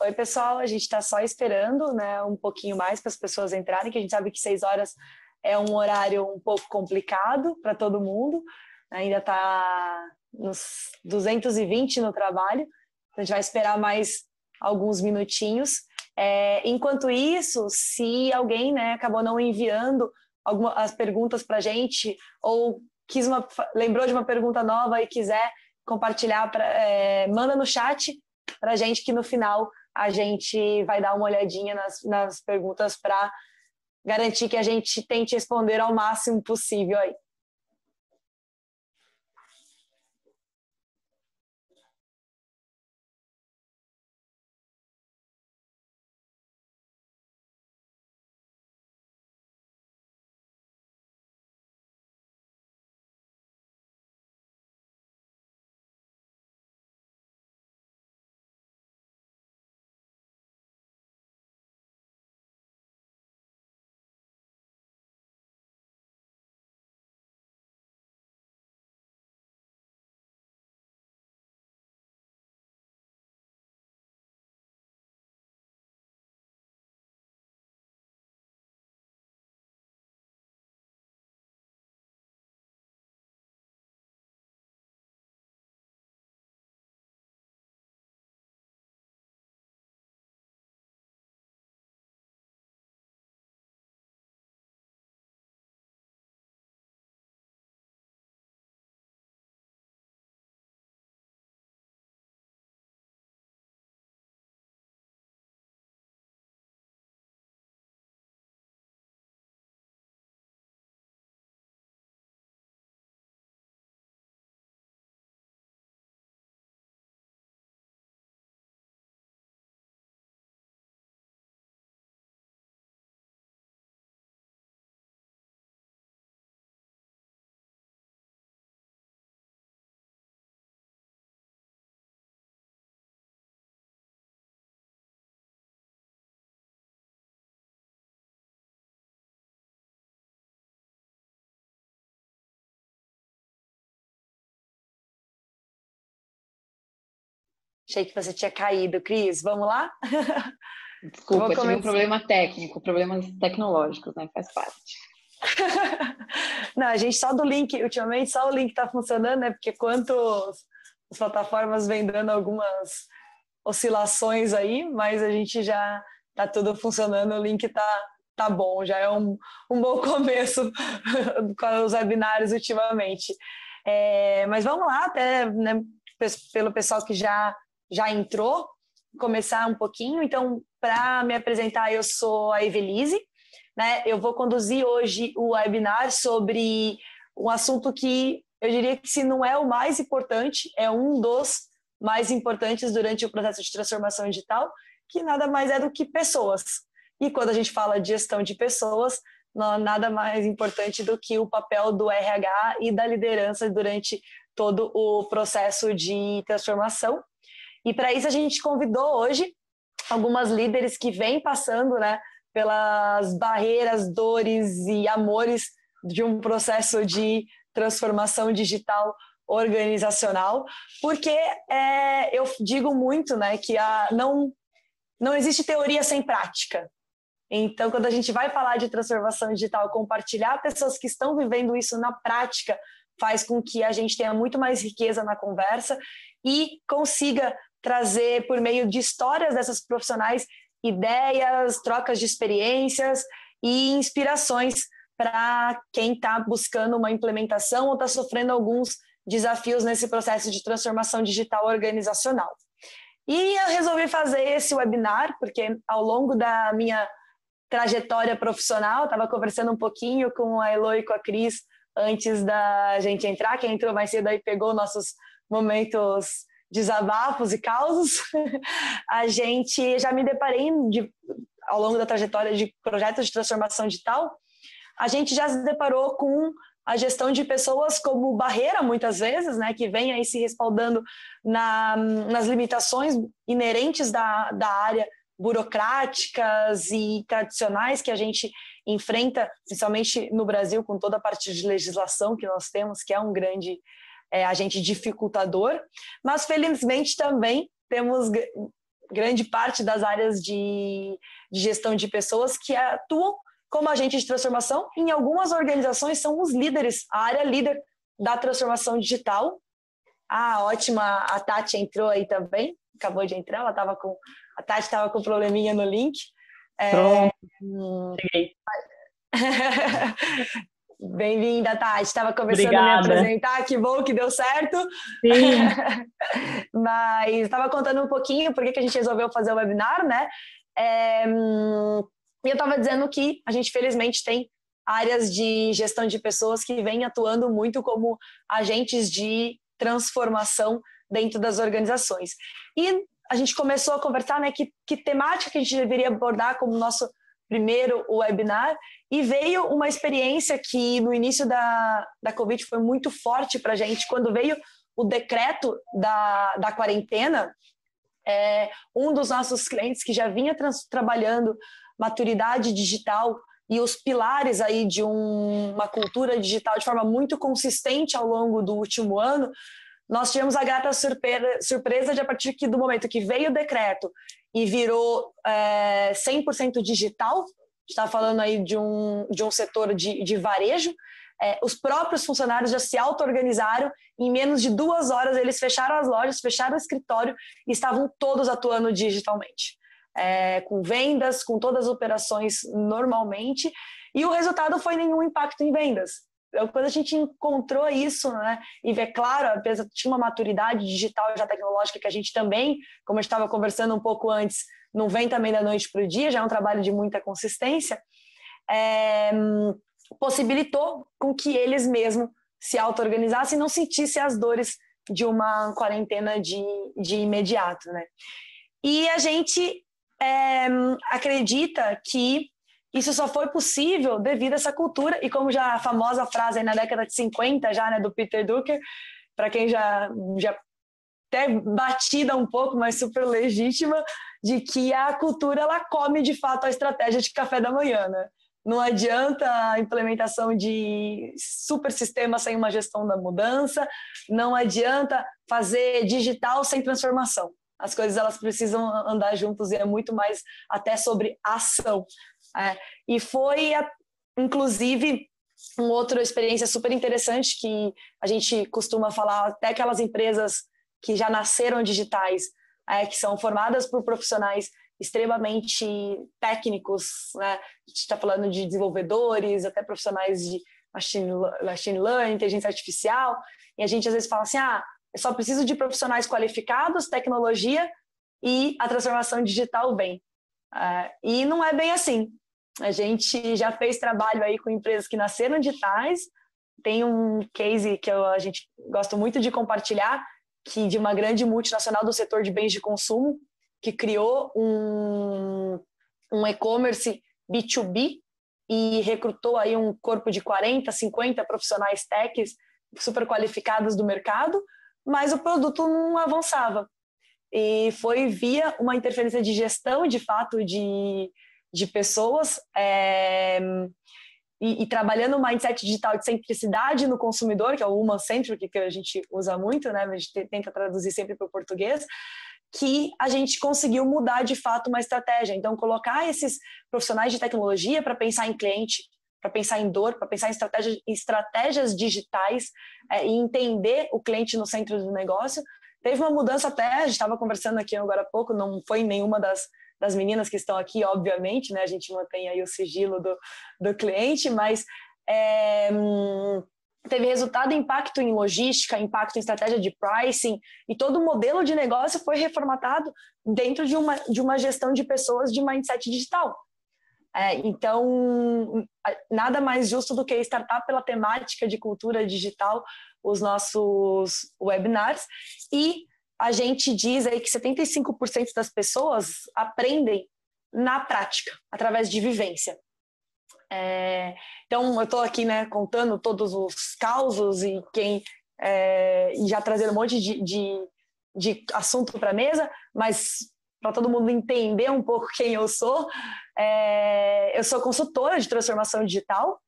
Oi, pessoal, a gente está só esperando, né, um pouquinho mais para as pessoas entrarem, que a gente sabe que 6 horas é um horário um pouco complicado para todo mundo, ainda está nos 220 no trabalho, então a gente vai esperar mais alguns minutinhos. Enquanto isso, se alguém, né, acabou não enviando as perguntas para a gente, ou lembrou de uma pergunta nova e quiser compartilhar, manda no chat para a gente, que no final a gente vai dar uma olhadinha nas perguntas para garantir que a gente tente responder ao máximo possível aí. Achei que você tinha caído, Cris. Vamos lá? Desculpa, tive um problema técnico, problemas tecnológicos, né? Faz parte. Não, a gente só do link, ultimamente só o link está funcionando, né? Porque quanto as plataformas vêm dando algumas oscilações aí, mas a gente já tá tudo funcionando, o link tá bom, já é um bom começo com os webinários ultimamente. Mas vamos lá, até, né, pelo pessoal que já entrou, começar um pouquinho. Então, para me apresentar, eu sou a Evelise, né? Eu vou conduzir hoje o webinar sobre um assunto que eu diria que, se não é o mais importante, é um dos mais importantes durante o processo de transformação digital, que nada mais é do que pessoas. E quando a gente fala de gestão de pessoas, não há nada mais importante do que o papel do RH e da liderança durante todo o processo de transformação. E para isso a gente convidou hoje algumas líderes que vêm passando, né, pelas barreiras, dores e amores de um processo de transformação digital organizacional, porque eu digo muito, né, que não existe teoria sem prática. Então, quando a gente vai falar de transformação digital, compartilhar pessoas que estão vivendo isso na prática faz com que a gente tenha muito mais riqueza na conversa e consiga trazer, por meio de histórias dessas profissionais, ideias, trocas de experiências e inspirações para quem está buscando uma implementação ou está sofrendo alguns desafios nesse processo de transformação digital organizacional. E eu resolvi fazer esse webinar porque ao longo da minha trajetória profissional, estava conversando um pouquinho com a Elo e com a Cris antes da gente entrar, quem entrou mais cedo aí pegou nossos momentos desabafos e causos. A gente já me deparei ao longo da trajetória de projetos de transformação digital, a gente já se deparou com a gestão de pessoas como barreira, muitas vezes, né, que vem aí se respaldando nas limitações inerentes da área burocráticas e tradicionais que a gente enfrenta, principalmente no Brasil, com toda a parte de legislação que nós temos, que é um grande agente dificultador, mas felizmente também temos grande parte das áreas de gestão de pessoas que atuam como agente de transformação. Em algumas organizações são os líderes, a área líder da transformação digital. Ótima, a Tati entrou aí também, acabou de entrar, a Tati estava com um probleminha no link. Pronto, cheguei. Bem-vinda, Tati. Estava começando Obrigada. a me apresentar, que bom que deu certo. Sim. Mas estava contando um pouquinho por que a gente resolveu fazer o webinar, né? E eu estava dizendo que a gente, felizmente, tem áreas de gestão de pessoas que vêm atuando muito como agentes de transformação dentro das organizações. E a gente começou a conversar, né, que temática que a gente deveria abordar como nosso primeiro webinar, e veio uma experiência que no início da Covid foi muito forte para a gente. Quando veio o decreto da quarentena, um dos nossos clientes que já vinha trabalhando maturidade digital e os pilares aí de uma cultura digital de forma muito consistente ao longo do último ano, nós tivemos a grata surpresa de, a partir do momento que veio o decreto e virou 100% digital, está falando aí de um setor de varejo, os próprios funcionários já se auto-organizaram, em menos de 2 horas eles fecharam as lojas, fecharam o escritório e estavam todos atuando digitalmente, com vendas, com todas as operações normalmente, e o resultado foi nenhum impacto em vendas. Quando a gente encontrou isso, né, e vê, claro, a empresa tinha uma maturidade digital e já tecnológica que a gente também, como a gente estava conversando um pouco antes, não vem também da noite para o dia, já é um trabalho de muita consistência, possibilitou com que eles mesmos se auto-organizassem e não sentissem as dores de uma quarentena de imediato, né? E a gente acredita que isso só foi possível devido a essa cultura, e como já a famosa frase aí na década de 50, já, né, do Peter Drucker, para quem já até batida um pouco, mas super legítima, de que a cultura ela come de fato a estratégia de café da manhã, né? Não adianta a implementação de super sistema sem uma gestão da mudança, não adianta fazer digital sem transformação. As coisas elas precisam andar juntos e é muito mais até sobre ação. E foi, inclusive, uma outra experiência super interessante que a gente costuma falar, até aquelas empresas que já nasceram digitais, que são formadas por profissionais extremamente técnicos, né? A gente está falando de desenvolvedores, até profissionais de machine learning, inteligência artificial, e a gente às vezes fala assim, eu só preciso de profissionais qualificados, tecnologia, e a transformação digital vem. E não é bem assim. A gente já fez trabalho aí com empresas que nasceram digitais. Tem um case que a gente gosta muito de compartilhar, que de uma grande multinacional do setor de bens de consumo, que criou um e-commerce B2B e recrutou aí um corpo de 40, 50 profissionais techs super qualificados do mercado, mas o produto não avançava. e foi via uma interferência de gestão, de fato, de pessoas, e trabalhando o mindset digital de centricidade no consumidor, que é o human-centric, que a gente usa muito, né? A gente tenta traduzir sempre para o português, que a gente conseguiu mudar de fato uma estratégia. Então, colocar esses profissionais de tecnologia para pensar em cliente, para pensar em dor, para pensar em estratégias digitais e entender o cliente no centro do negócio. Teve uma mudança até, a gente estava conversando aqui agora há pouco, não foi nenhuma das meninas que estão aqui, obviamente, né? A gente mantém aí o sigilo do cliente, mas teve resultado, impacto em logística, impacto em estratégia de pricing, e todo o modelo de negócio foi reformatado dentro de uma gestão de pessoas de mindset digital. Então, nada mais justo do que startar pela temática de cultura digital os nossos webinars, e a gente diz aí que 75% das pessoas aprendem na prática, através de vivência. Então, eu estou aqui, né, contando todos os causos e já trazendo um monte de assunto para a mesa, mas para todo mundo entender um pouco quem eu sou sou consultora de transformação digital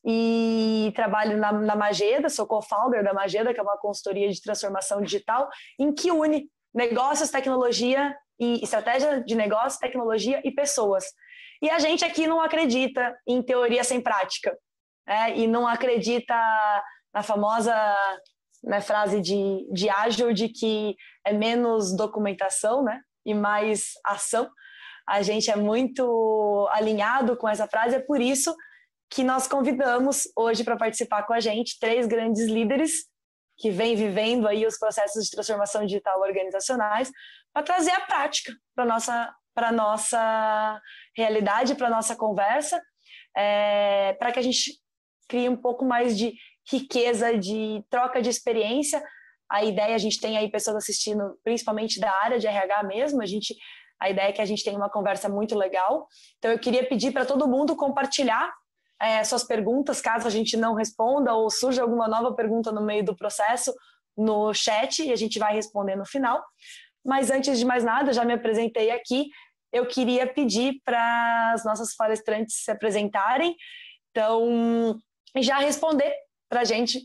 e trabalho na Mageda, sou co-founder da Mageda, que é uma consultoria de transformação digital, em que une negócios, tecnologia e estratégia de negócio, tecnologia e pessoas. E a gente aqui não acredita em teoria sem prática, e não acredita na famosa, né, frase de ágil, de que é menos documentação, né, e mais ação. A gente é muito alinhado com essa frase, é por isso que nós convidamos hoje para participar com a gente 3 grandes líderes que vêm vivendo aí os processos de transformação digital organizacionais para trazer a prática para a nossa realidade, para a nossa conversa, para que a gente crie um pouco mais de riqueza, de troca de experiência. A ideia, a gente tem aí pessoas assistindo, principalmente da área de RH mesmo, a ideia é que a gente tenha uma conversa muito legal. Então, eu queria pedir para todo mundo compartilhar suas perguntas, caso a gente não responda ou surja alguma nova pergunta no meio do processo, no chat, e a gente vai responder no final. Mas antes de mais nada, já me apresentei aqui, eu queria pedir para as nossas palestrantes se apresentarem, então, já responder para a gente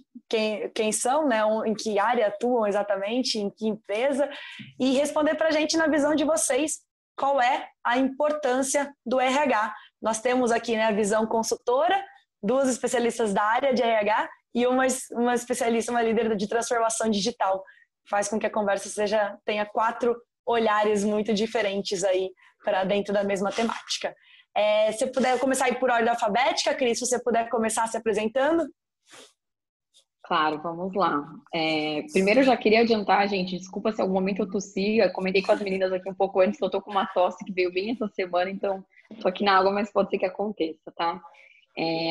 quem são, né, em que área atuam exatamente, em que empresa, e responder para a gente na visão de vocês qual é a importância do RH. Nós temos aqui, né, a visão consultora, 2 especialistas da área de RH e uma especialista, uma líder de transformação digital. Faz com que a conversa tenha 4 olhares muito diferentes aí para dentro da mesma temática. Se puder começar aí por ordem alfabética, Cris, se você puder começar se apresentando. Claro, vamos lá. Primeiro, eu já queria adiantar, gente, desculpa se em algum momento eu tossi, eu comentei com as meninas aqui um pouco antes que eu tô com uma tosse que veio bem essa semana, então tô aqui na água, mas pode ser que aconteça, tá?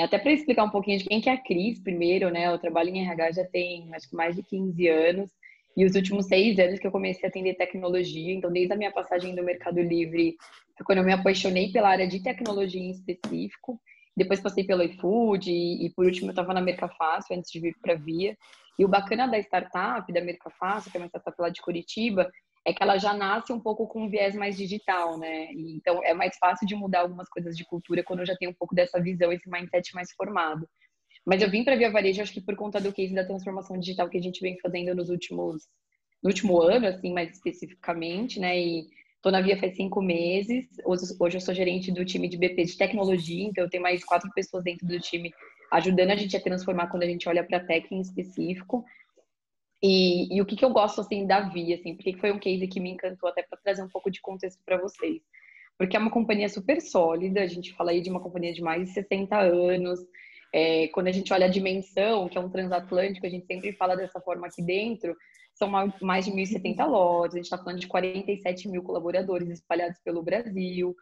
Até para explicar um pouquinho de quem que é a Cris primeiro, né? Eu trabalho em RH já tem, acho que mais de 15 anos, e os últimos 6 anos que eu comecei a atender tecnologia, então desde a minha passagem do Mercado Livre, foi quando eu me apaixonei pela área de tecnologia em específico. Depois passei pelo iFood e por último eu estava na Mercafácil antes de vir para a Via. E o bacana da startup, da Mercafácil, que é uma startup lá de Curitiba, é que ela já nasce um pouco com um viés mais digital, né? E, então é mais fácil de mudar algumas coisas de cultura quando eu já tenho um pouco dessa visão, esse mindset mais formado. Mas eu vim para a Via Varejo, acho que por conta do case da transformação digital que a gente vem fazendo no último ano, assim, mais especificamente, né? E tô na Via faz 5 meses. Hoje eu sou gerente do time de BP de tecnologia, então eu tenho mais 4 pessoas dentro do time ajudando a gente a transformar quando a gente olha para a tech em específico. E o que eu gosto, assim, da Via, assim, porque foi um case que me encantou até para trazer um pouco de contexto para vocês. Porque é uma companhia super sólida, a gente fala aí de uma companhia de mais de 60 anos. Quando a gente olha a dimensão, que é um transatlântico, a gente sempre fala dessa forma aqui dentro, são mais de 1.070 lojas, a gente está falando de 47 mil colaboradores espalhados pelo Brasil,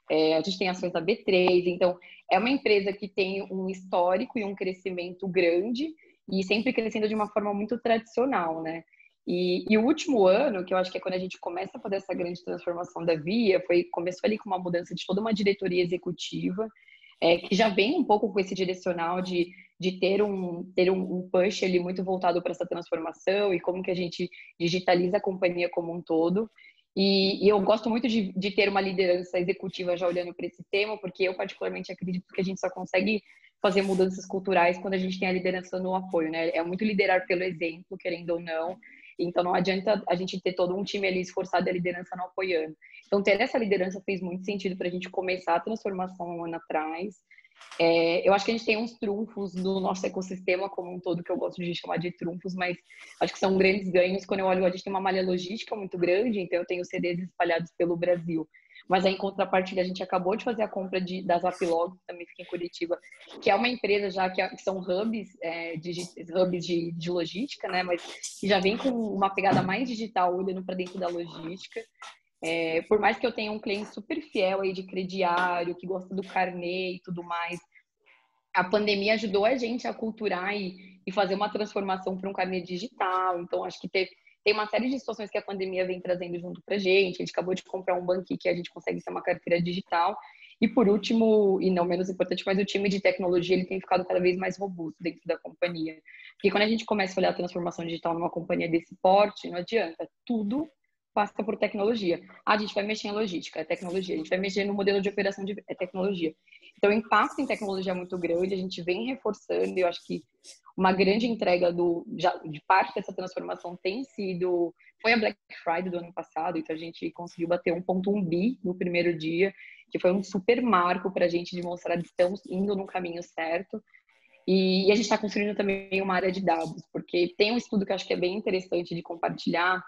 a gente tem ações da B3, então é uma empresa que tem um histórico e um crescimento grande e sempre crescendo de uma forma muito tradicional, né? E o último ano, que eu acho que é quando a gente começa a fazer essa grande transformação da Via, começou ali com uma mudança de toda uma diretoria executiva, que já vem um pouco com esse direcional de de ter um push ali muito voltado para essa transformação e como que a gente digitaliza a companhia como um todo. E eu gosto muito de ter uma liderança executiva já olhando para esse tema, porque eu particularmente acredito que a gente só consegue fazer mudanças culturais quando a gente tem a liderança no apoio, né? É muito liderar pelo exemplo, querendo ou não. Então não adianta a gente ter todo um time ali esforçado e a liderança não apoiando. Então ter essa liderança fez muito sentido para a gente começar a transformação um ano atrás. Eu acho que a gente tem uns trunfos do nosso ecossistema como um todo, que eu gosto de chamar de trunfos, mas acho que são grandes ganhos. Quando eu olho, a gente tem uma malha logística muito grande, então eu tenho CDs espalhados pelo Brasil. Mas aí, em contrapartida, a gente acabou de fazer a compra da Zaplog, que também fica em Curitiba, que é uma empresa já que são hubs, hubs de logística, né? Mas que já vem com uma pegada mais digital, olhando para dentro da logística. Por mais que eu tenha um cliente super fiel aí de crediário, que gosta do carnê e tudo mais, a pandemia ajudou a gente a culturar e fazer uma transformação para um carnê digital. Então, acho que tem uma série de situações que a pandemia vem trazendo junto para a gente. A gente acabou de comprar um banco que a gente consegue ter uma carteira digital. E por último, e não menos importante, mas o time de tecnologia ele tem ficado cada vez mais robusto dentro da companhia. Porque quando a gente começa a olhar a transformação digital numa companhia desse porte, não adianta, tudo passa por tecnologia. A gente vai mexer em logística, é tecnologia. A gente vai mexer no modelo de operação, é tecnologia. Então, o impacto em tecnologia é muito grande, a gente vem reforçando, e eu acho que uma grande entrega de parte dessa transformação foi a Black Friday do ano passado, então a gente conseguiu bater 1,1 bi no primeiro dia, que foi um super marco para a gente demonstrar que estamos indo no caminho certo. E a gente está construindo também uma área de dados, porque tem um estudo que eu acho que é bem interessante de compartilhar,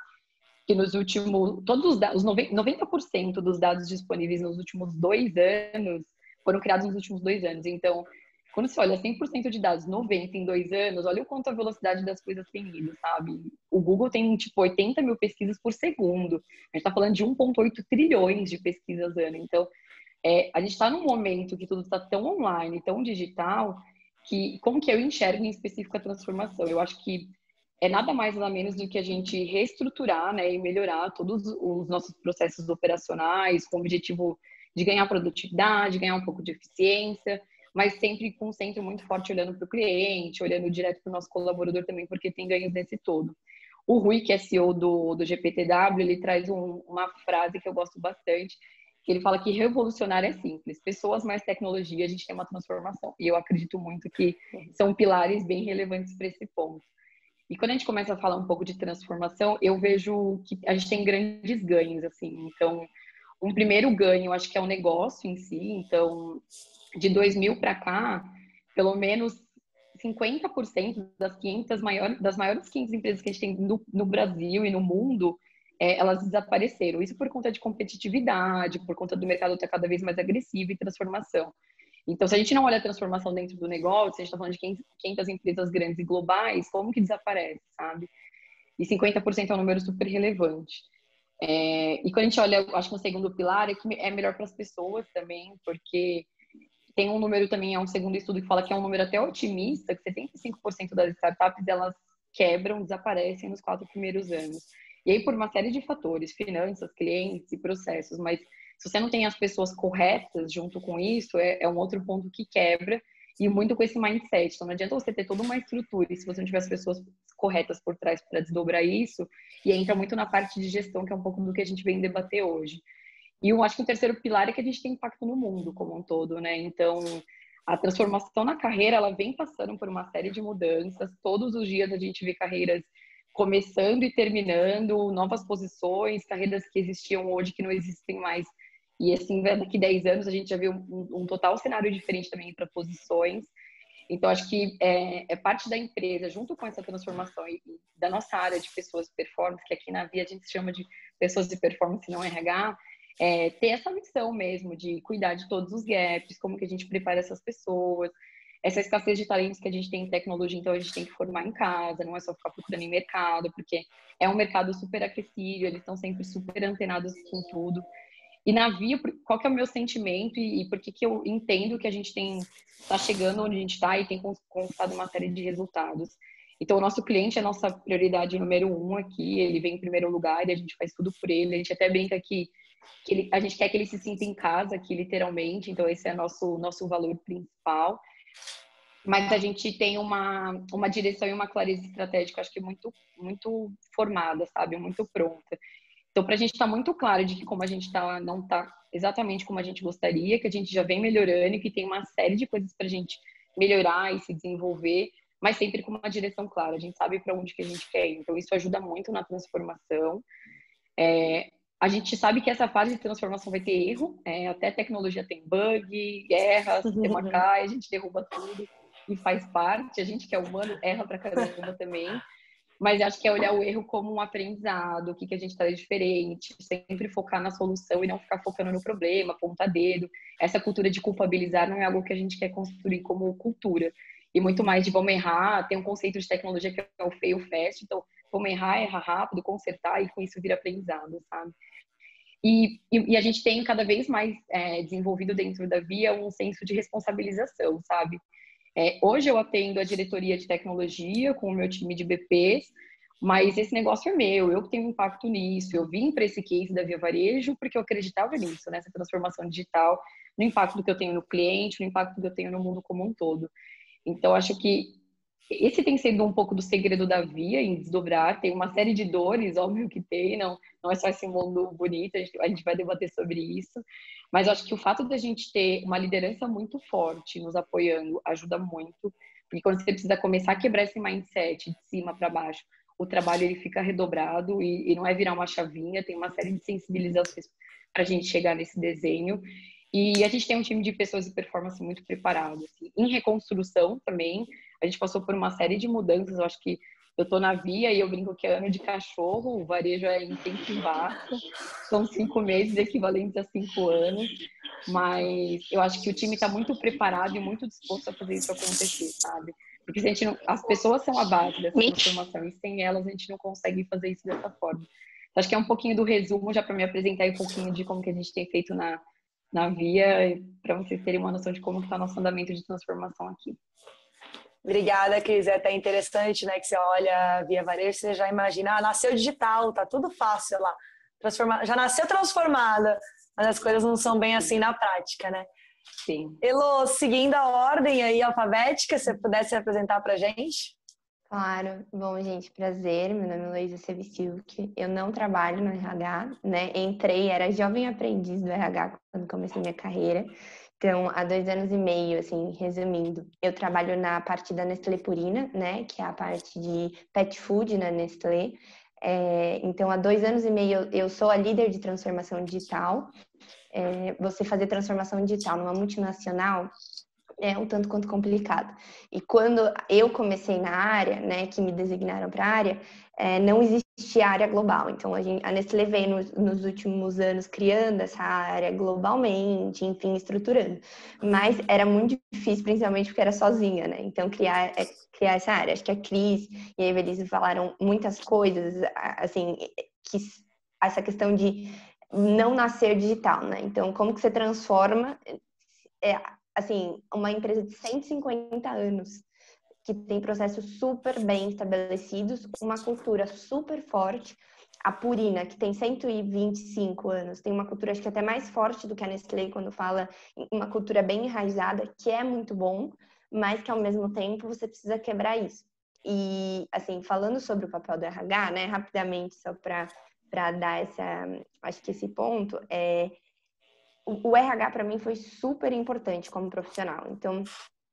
que nos últimos, os 90% dos dados disponíveis nos últimos 2 anos foram criados nos últimos 2 anos. Então, quando você olha 100% de dados, 90 em 2 anos, olha o quanto a velocidade das coisas tem ido, sabe? O Google tem, tipo, 80 mil pesquisas por segundo. A gente está falando de 1,8 trilhões de pesquisas ano. Então, a gente está num momento que tudo está tão online, tão digital, que como que eu enxergo em específico a transformação? Eu acho que é nada mais nada menos do que a gente reestruturar, né, e melhorar todos os nossos processos operacionais com o objetivo de ganhar produtividade, ganhar um pouco de eficiência, mas sempre com um centro muito forte olhando para o cliente, olhando direto para o nosso colaborador também, porque tem ganhos nesse todo. O Rui, que é CEO do GPTW, ele traz uma frase que eu gosto bastante, que ele fala que revolucionar é simples, pessoas mais tecnologia, a gente tem uma transformação. E eu acredito muito que são pilares bem relevantes para esse ponto. E quando a gente começa a falar um pouco de transformação, eu vejo que a gente tem grandes ganhos, assim. Então, um primeiro ganho, eu acho que é o negócio em si. Então, de 2000 para cá, pelo menos 50% das maiores 500 empresas que a gente tem no Brasil e no mundo, elas desapareceram. Isso por conta de competitividade, por conta do mercado estar cada vez mais agressivo e transformação. Então, se a gente não olha a transformação dentro do negócio, a gente está falando de 500 empresas grandes e globais, como que desaparece, sabe? E 50% é um número super relevante. E quando a gente olha, acho que o segundo pilar é que é melhor para as pessoas também, porque tem um número também, é um segundo estudo que fala que é um número até otimista, que 75% das startups, elas quebram, desaparecem nos 4 primeiros anos. E aí, por uma série de fatores, finanças, clientes e processos, mas se você não tem as pessoas corretas junto com isso, é um outro ponto que quebra, e muito com esse mindset. Então, não adianta você ter toda uma estrutura, e se você não tiver as pessoas corretas por trás para desdobrar isso, e entra muito na parte de gestão, que é um pouco do que a gente vem debater hoje. E eu acho que o terceiro pilar é que a gente tem impacto no mundo como um todo, né? Então, a transformação na carreira, ela vem passando por uma série de mudanças. Todos os dias a gente vê carreiras começando e terminando, novas posições, carreiras que existiam hoje que não existem mais. E assim, daqui 10 anos a gente já viu um total cenário diferente também para posições. Então, acho que é parte da empresa, junto com essa transformação e da nossa área de pessoas de performance, que aqui na Via a gente chama de pessoas de performance não RH, ter essa missão mesmo de cuidar de todos os gaps, como que a gente prepara essas pessoas, essa escassez de talentos que a gente tem em tecnologia, então a gente tem que formar em casa, não é só ficar procurando em mercado, porque é um mercado super aquecido, eles estão sempre super antenados com tudo. E na Via, qual que é o meu sentimento e por que que eu entendo que a gente está chegando onde a gente está e tem conquistado uma série de resultados. Então, o nosso cliente é a nossa prioridade número 1 aqui, ele vem em primeiro lugar e a gente faz tudo por ele. A gente até brinca que a gente quer que ele se sinta em casa aqui, literalmente. Então, esse é nosso valor principal. mas a gente tem uma direção e uma clareza estratégica, acho que muito, muito formada, sabe? Muito pronta. Então, para a gente estar muito claro de que como a gente tá, não está exatamente como a gente gostaria, que a gente já vem melhorando e que tem uma série de coisas para a gente melhorar e se desenvolver, mas sempre com uma direção clara. A gente sabe para onde que a gente quer ir. Então, isso ajuda muito na transformação. A gente sabe que essa fase de transformação vai ter erro, até tecnologia tem bug, erra, sistema cai, a gente derruba tudo e faz parte. A gente que é humano erra pra caramba também, mas acho que é olhar o erro como um aprendizado, o que a gente está diferente, sempre focar na solução e não ficar focando no problema, apontar dedo. Essa cultura de culpabilizar não é algo que a gente quer construir como cultura. E muito mais de vamos errar, tem um conceito de tecnologia que é o fail fast, então vamos errar, errar rápido, consertar e com isso vir aprendizado, sabe? E a gente tem cada vez mais desenvolvido dentro da Via um senso de responsabilização, sabe? Hoje eu atendo a diretoria de tecnologia com o meu time de BPs, mas esse negócio é meu, eu tenho impacto nisso. Eu vim para esse case da Via Varejo porque eu acreditava nisso, nessa transformação digital, no impacto que eu tenho no cliente, no impacto que eu tenho no mundo como um todo. Então, acho que esse tem sido um pouco do segredo da Via em desdobrar. Tem uma série de dores, óbvio que tem, não é só esse mundo bonito, a gente vai debater sobre isso. Mas eu acho que o fato de a gente ter uma liderança muito forte nos apoiando ajuda muito, porque quando você precisa começar a quebrar esse mindset de cima para baixo, o trabalho ele fica redobrado e não é virar uma chavinha, tem uma série de sensibilizações para a gente chegar nesse desenho. E a gente tem um time de pessoas de performance muito preparado. Assim. Em reconstrução também, a gente passou por uma série de mudanças. Eu acho que eu tô na Via e eu brinco que é ano de cachorro, o varejo é em tempo e vaca. São 5 meses equivalentes a 5 anos. Mas eu acho que o time está muito preparado e muito disposto a fazer isso acontecer, sabe? Porque se a gente não, as pessoas são a base dessa transformação e sem elas a gente não consegue fazer isso dessa forma. Então, acho que é um pouquinho do resumo já para me apresentar um pouquinho de como que a gente tem feito na Via, para vocês terem uma noção de como está nosso andamento de transformação aqui. Obrigada, Cris. É até interessante, né, que você olha a Via Varejo, você já imagina, nasceu digital, tá tudo fácil lá. Já nasceu transformada, mas as coisas não são bem assim na prática, né? Sim. Elô, seguindo a ordem aí alfabética, se você pudesse se apresentar pra gente? Claro. Bom, gente, prazer. Meu nome é Luísa Sevisilk. Eu não trabalho no RH, né? Era jovem aprendiz do RH quando comecei minha carreira. Então, há 2 anos e meio, assim, resumindo, eu trabalho na parte da Nestlé Purina, né? Que é a parte de pet food na Nestlé. Então, há 2 anos e meio eu sou a líder de transformação digital. Você fazer transformação digital numa multinacional é um tanto quanto complicado. E quando eu comecei na área, né, que me designaram para a área, não existia área global. Então, a Nestlé veio nos últimos anos criando essa área globalmente, enfim, estruturando. Mas era muito difícil, principalmente porque era sozinha, né? Então, criar essa área. Acho que a Cris e a Evelise falaram muitas coisas, assim, que essa questão de não nascer digital, né? Então, como que você transforma assim, uma empresa de 150 anos, que tem processos super bem estabelecidos, uma cultura super forte. A Purina, que tem 125 anos, tem uma cultura, acho que até mais forte do que a Nestlé, quando fala em uma cultura bem enraizada, que é muito bom, mas que ao mesmo tempo você precisa quebrar isso. E, assim, falando sobre o papel do RH, né, rapidamente, só para dar acho que esse ponto, o RH para mim foi super importante como profissional. Então,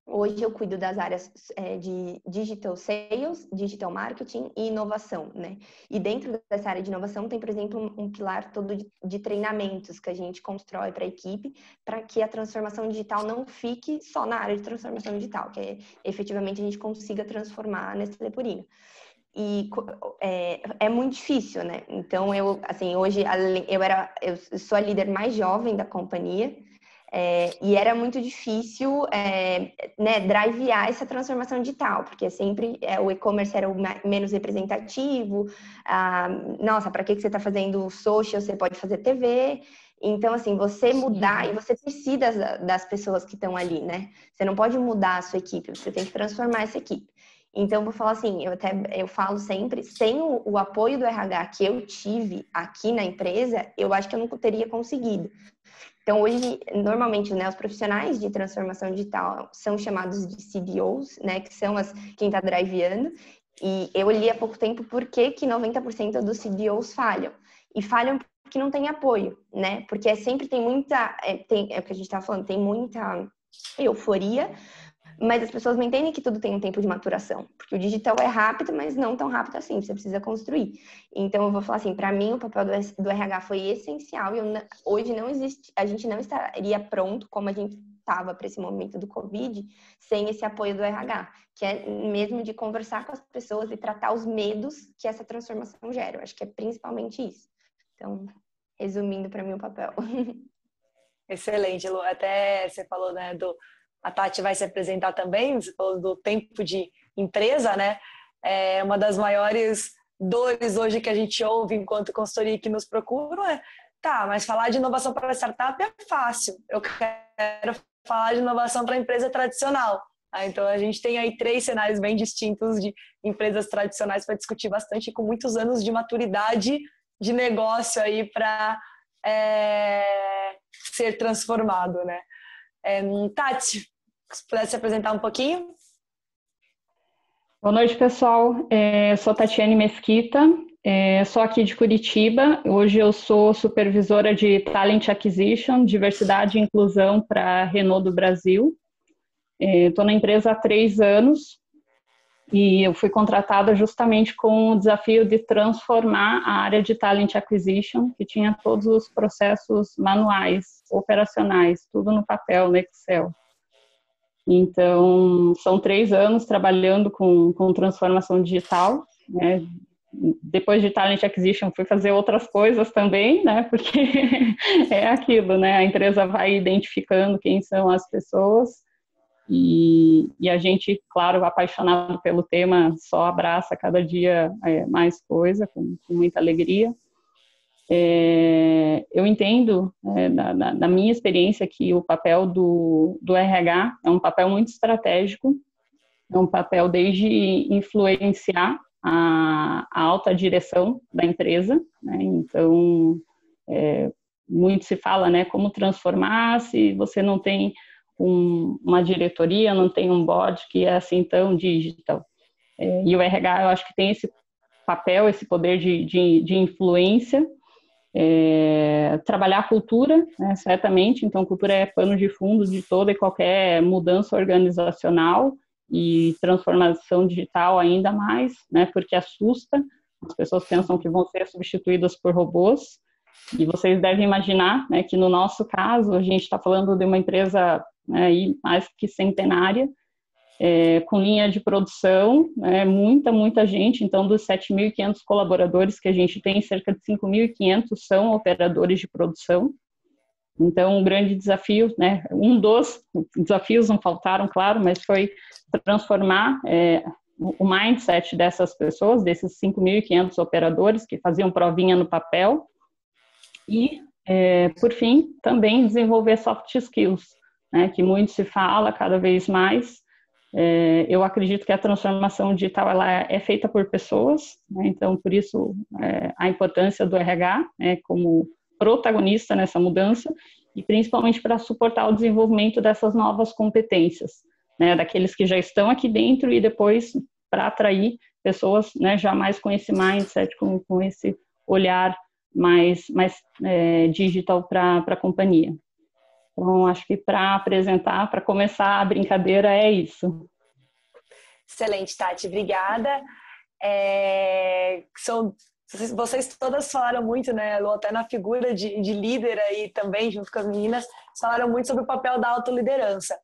hoje eu cuido das áreas de digital sales, digital marketing e inovação, né? E dentro dessa área de inovação tem, por exemplo, um pilar todo de treinamentos que a gente constrói para a equipe, para que a transformação digital não fique só na área de transformação digital, que efetivamente a gente consiga transformar a Nestlé Purina. E é muito difícil, né? Então, hoje eu sou a líder mais jovem da companhia, e era muito difícil, né, drivear essa transformação digital, porque sempre o e-commerce era o menos representativo. Nossa, para que você está fazendo social? Você pode fazer TV. Então, assim, você mudar, e você precisa das pessoas que estão ali, né? Você não pode mudar a sua equipe, você tem que transformar essa equipe. Então, vou falar assim, eu falo sempre, sem o apoio do RH que eu tive aqui na empresa, eu acho que eu não teria conseguido. Então, hoje, normalmente, né, os profissionais de transformação digital são chamados de CDOs, né, que são quem está driveando. E eu li há pouco tempo por que 90% dos CDOs falham. E falham porque não tem apoio, né? Porque sempre tem muita... é o que a gente estava falando, tem muita euforia, mas as pessoas não entendem que tudo tem um tempo de maturação, porque o digital é rápido, mas não tão rápido assim, você precisa construir. Então, eu vou falar assim, para mim, o papel do RH foi essencial e hoje não existe, a gente não estaria pronto como a gente estava para esse momento do Covid, sem esse apoio do RH, que é mesmo de conversar com as pessoas e tratar os medos que essa transformação gera. Eu acho que é principalmente isso. Então, resumindo para mim o papel. Excelente, Lu. Até você falou, né, a Tati vai se apresentar também, você falou do tempo de empresa, né? É uma das maiores dores hoje que a gente ouve enquanto consultoria que nos procuram tá, mas falar de inovação para startup é fácil. Eu quero falar de inovação para empresa tradicional. Então, a gente tem aí 3 cenários bem distintos de empresas tradicionais para discutir bastante, com muitos anos de maturidade de negócio aí para ser transformado, né? Tati, se pudesse se apresentar um pouquinho. Boa noite, pessoal. Eu sou Tatiane Mesquita, sou aqui de Curitiba. Hoje eu sou supervisora de Talent Acquisition, Diversidade e Inclusão para a Renault do Brasil. Estou na empresa há 3 anos e eu fui contratada justamente com o desafio de transformar a área de Talent Acquisition, que tinha todos os processos manuais, operacionais, tudo no papel, no Excel. Então, são 3 anos trabalhando com transformação digital, né? Depois de Talent Acquisition, fui fazer outras coisas também, né? Porque é aquilo, né? A empresa vai identificando quem são as pessoas e a gente, claro, apaixonado pelo tema, só abraça cada dia mais coisa, com muita alegria. Eu entendo, na minha experiência, que o papel do RH é um papel muito estratégico, é um papel desde influenciar a alta direção da empresa, né? Então, muito se fala, né, como transformar se você não tem uma diretoria, não tem um board que é assim tão digital. E o RH, eu acho que tem esse papel, esse poder de influência. Trabalhar a cultura, né, certamente, então cultura é pano de fundo de toda e qualquer mudança organizacional e transformação digital ainda mais, né, porque assusta, as pessoas pensam que vão ser substituídas por robôs, e vocês devem imaginar, né, que no nosso caso, a gente está falando de uma empresa, né, aí mais que centenária, com linha de produção, muita gente. Então, dos 7.500 colaboradores que a gente tem, cerca de 5.500 são operadores de produção. Então, um grande desafio, né, um dos desafios, não faltaram, claro, mas foi transformar o mindset dessas pessoas, desses 5.500 operadores que faziam provinha no papel e, por fim, também desenvolver soft skills, né, que muito se fala cada vez mais. Eu acredito que a transformação digital ela é feita por pessoas, né? Então, por isso, a importância do RH, né, como protagonista nessa mudança, e principalmente para suportar o desenvolvimento dessas novas competências, né, daqueles que já estão aqui dentro e depois para atrair pessoas, né, já mais com esse mindset, com esse olhar mais digital para a companhia. Então, acho que para apresentar, para começar a brincadeira, é isso. Excelente, Tati. Obrigada. Vocês todas falaram muito, né, Lu, até na figura de líder aí também, junto com as meninas, falaram muito sobre o papel da autoliderança.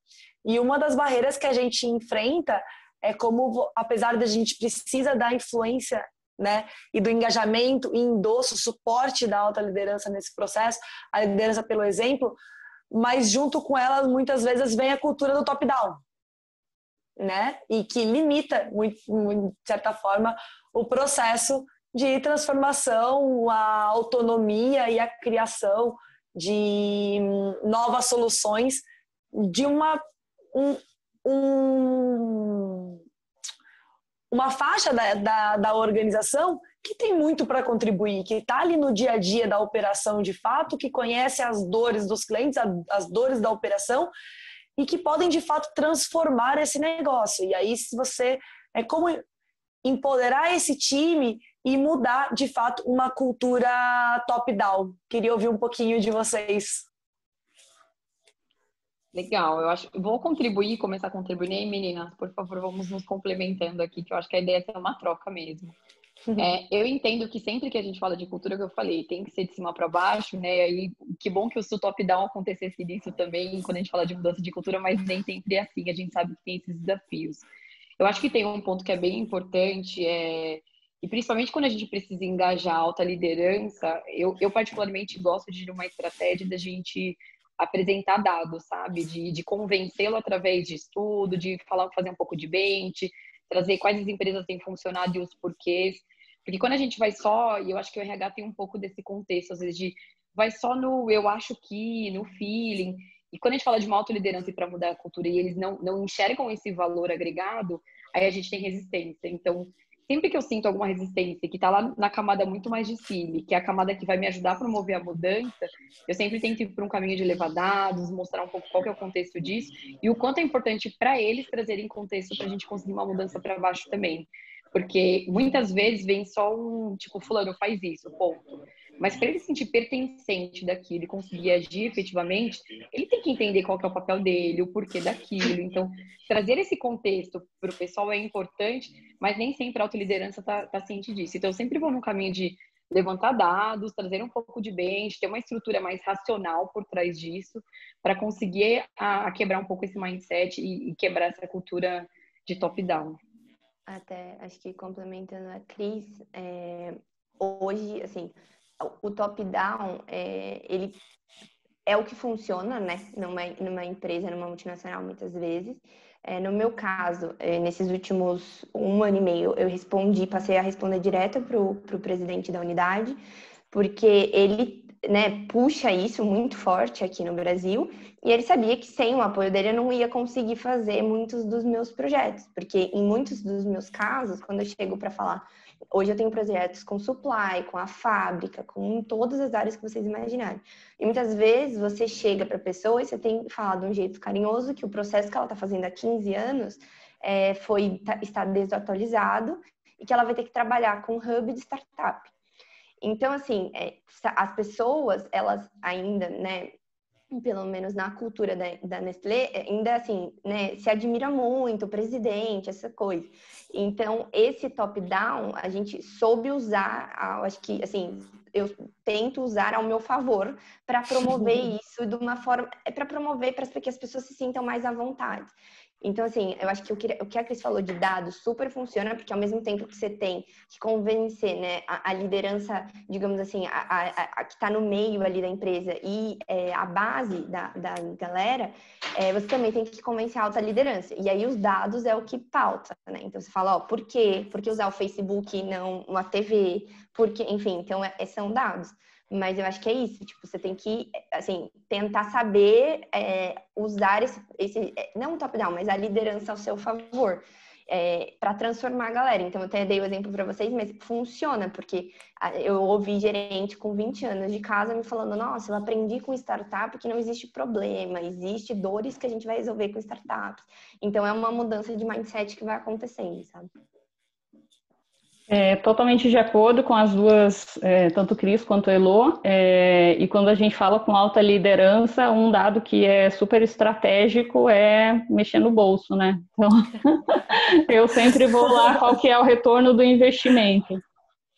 E uma das barreiras que a gente enfrenta é como, apesar de a gente precisa da influência, né, e do engajamento e endosso, suporte da alta liderança nesse processo, a liderança pelo exemplo, mas junto com ela muitas vezes vem a cultura do top-down, né? E que limita, de certa forma, o processo de transformação, a autonomia e a criação de novas soluções de uma uma faixa da organização que tem muito para contribuir, que está ali no dia a dia da operação de fato, que conhece as dores dos clientes, as dores da operação, e que podem, de fato, transformar esse negócio. E aí, se você... É como empoderar esse time e mudar, de fato, uma cultura top-down. Queria ouvir um pouquinho de vocês. Legal, eu acho. Vou começar a contribuir, né, meninas? Por favor, vamos nos complementando aqui, que eu acho que a ideia é ter uma troca mesmo. Eu entendo que sempre que a gente fala de cultura, que eu falei, tem que ser de cima para baixo, né? Aí, que bom que o top-down acontecesse nisso também, quando a gente fala de mudança de cultura, mas nem sempre é assim, a gente sabe que tem esses desafios. Eu acho que tem um ponto que é bem importante, e principalmente quando a gente precisa engajar a alta liderança, eu particularmente gosto de uma estratégia da gente apresentar dados, sabe? De convencê-lo através de estudo, de fazer um pouco de bench, trazer quais as empresas têm funcionado e os porquês. Porque quando a gente vai só, e eu acho que o RH tem um pouco desse contexto, às vezes, vai só no eu acho que, no feeling. E quando a gente fala de uma autoliderança para mudar a cultura e eles não enxergam esse valor agregado, aí a gente tem resistência. Então, sempre que eu sinto alguma resistência que está lá na camada muito mais de cima, que é a camada que vai me ajudar a promover a mudança, eu sempre tento ir por um caminho de levar dados, mostrar um pouco qual que é o contexto disso e o quanto é importante para eles trazerem contexto para a gente conseguir uma mudança para baixo também. Porque muitas vezes vem só tipo, fulano faz isso, ponto. Mas para ele se sentir pertencente daquilo e conseguir agir efetivamente, ele tem que entender qual que é o papel dele, o porquê daquilo. Então, trazer esse contexto para o pessoal é importante, mas nem sempre a autoliderança está ciente disso. Então, eu sempre vou no caminho de levantar dados, trazer um pouco de bench, ter uma estrutura mais racional por trás disso, para conseguir quebrar um pouco esse mindset e quebrar essa cultura de top-down. Até, acho que complementando a Cris, hoje, assim, o top-down, ele é o que funciona, né, numa empresa, numa multinacional, muitas vezes. No meu caso, nesses últimos 1 ano e meio, passei a responder direto para o presidente da unidade, porque ele, né, puxa isso muito forte aqui no Brasil, e ele sabia que sem o apoio dele eu não ia conseguir fazer muitos dos meus projetos, porque em muitos dos meus casos, quando eu chego para falar, hoje eu tenho projetos com supply, com a fábrica, com todas as áreas que vocês imaginarem. E muitas vezes você chega para a pessoa e você tem que falar de um jeito carinhoso que o processo que ela está fazendo há 15 anos está desatualizado e que ela vai ter que trabalhar com um hub de startup. Então, assim, as pessoas, elas ainda, né, pelo menos na cultura da Nestlé, ainda assim, né, se admira muito o presidente, essa coisa. Então, esse top-down, a gente soube usar, acho que, assim, eu tento usar ao meu favor para promover isso de uma forma, para promover, para que as pessoas se sintam mais à vontade. Então, assim, eu acho que o que a Cris falou de dados super funciona, porque ao mesmo tempo que você tem que convencer, né, a liderança, digamos assim, a que está no meio ali da empresa e a base da galera, você também tem que convencer a alta liderança. E aí os dados é o que pauta, né? Então você fala, por quê? Por que usar o Facebook e não uma TV? Porque, enfim, então são dados. Mas eu acho que é isso, tipo, você tem que, assim, tentar saber usar esse não o top-down, mas a liderança ao seu favor, para transformar a galera. Então, eu até dei o exemplo para vocês, mas funciona, porque eu ouvi gerente com 20 anos de casa me falando, nossa, eu aprendi com startup que não existe problema, existe dores que a gente vai resolver com startups. Então, é uma mudança de mindset que vai acontecendo, sabe? Totalmente de acordo com as duas, tanto Cris quanto Elô, e quando a gente fala com alta liderança, um dado que é super estratégico é mexer no bolso, né? Então, eu sempre vou lá qual que é o retorno do investimento.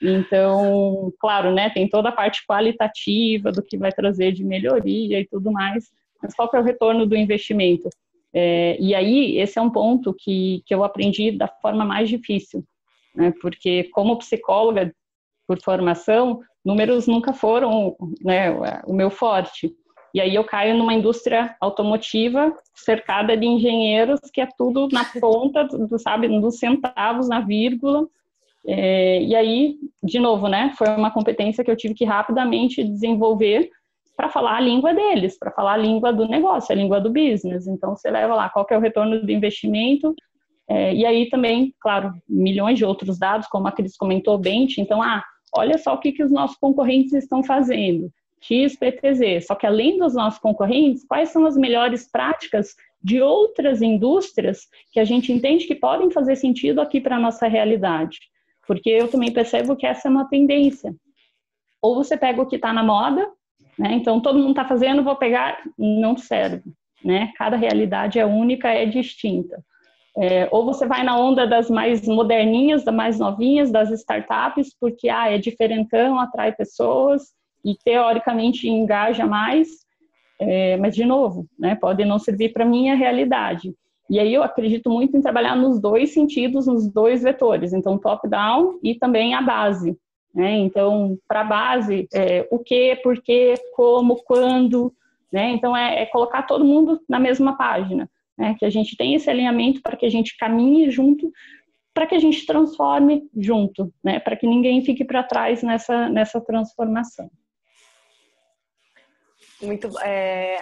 Então, claro, né, tem toda a parte qualitativa do que vai trazer de melhoria e tudo mais, mas qual que é o retorno do investimento? E aí, esse é um ponto que eu aprendi da forma mais difícil, né, porque como psicóloga por formação, números nunca foram, né, o meu forte. E aí eu caio numa indústria automotiva cercada de engenheiros que é tudo na ponta, sabe, dos centavos, na vírgula. E aí, de novo, né, foi uma competência que eu tive que rapidamente desenvolver para falar a língua deles, para falar a língua do negócio, a língua do business. Então, você leva lá qual que é o retorno do investimento, E aí também, claro, milhões de outros dados, como a Cris comentou, Bench. Então, olha só o que os nossos concorrentes estão fazendo. XPTZ. Só que além dos nossos concorrentes, quais são as melhores práticas de outras indústrias que a gente entende que podem fazer sentido aqui para a nossa realidade? Porque eu também percebo que essa é uma tendência. Ou você pega o que está na moda, né? Então todo mundo está fazendo, vou pegar, não serve, né? Cada realidade é única, é distinta. Ou você vai na onda das mais moderninhas, das mais novinhas, das startups, porque é diferentão, atrai pessoas e teoricamente engaja mais, mas de novo, né? Pode não servir para a minha realidade. E aí eu acredito muito em trabalhar nos dois sentidos, nos dois vetores, então top-down e também a base. Então, para a base, o que, por quê, como, quando, né? Então, colocar todo mundo na mesma página, né? Que a gente tenha esse alinhamento para que a gente caminhe junto, para que a gente transforme junto, né? Para que ninguém fique para trás nessa transformação. Muito,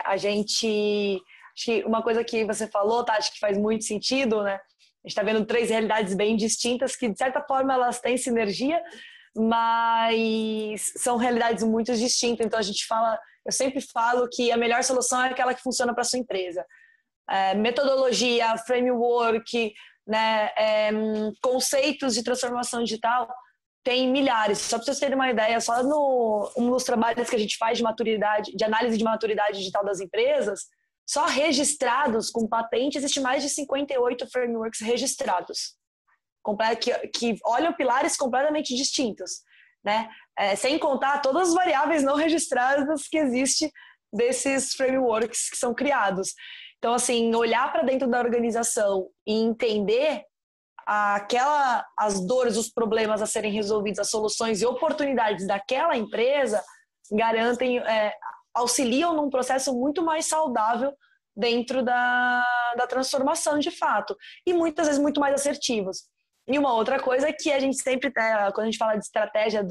acho que uma coisa que você falou, Tati, que faz muito sentido, né? A gente está vendo 3 realidades bem distintas que, de certa forma, elas têm sinergia, mas são realidades muito distintas. Então eu sempre falo que a melhor solução é aquela que funciona para a sua empresa. Metodologia, framework, né, conceitos de transformação digital, tem milhares. Só para vocês terem uma ideia, só um dos trabalhos que a gente faz de análise de maturidade digital das empresas, só registrados com patente, existe mais de 58 frameworks registrados, que olham pilares completamente distintos, né? Sem contar todas as variáveis não registradas que existem desses frameworks que são criados. Então, assim, olhar para dentro da organização e entender as dores, os problemas a serem resolvidos, as soluções e oportunidades daquela empresa auxiliam num processo muito mais saudável dentro da transformação de fato e muitas vezes muito mais assertivos. E uma outra coisa é que a gente sempre, quando a gente fala de estratégia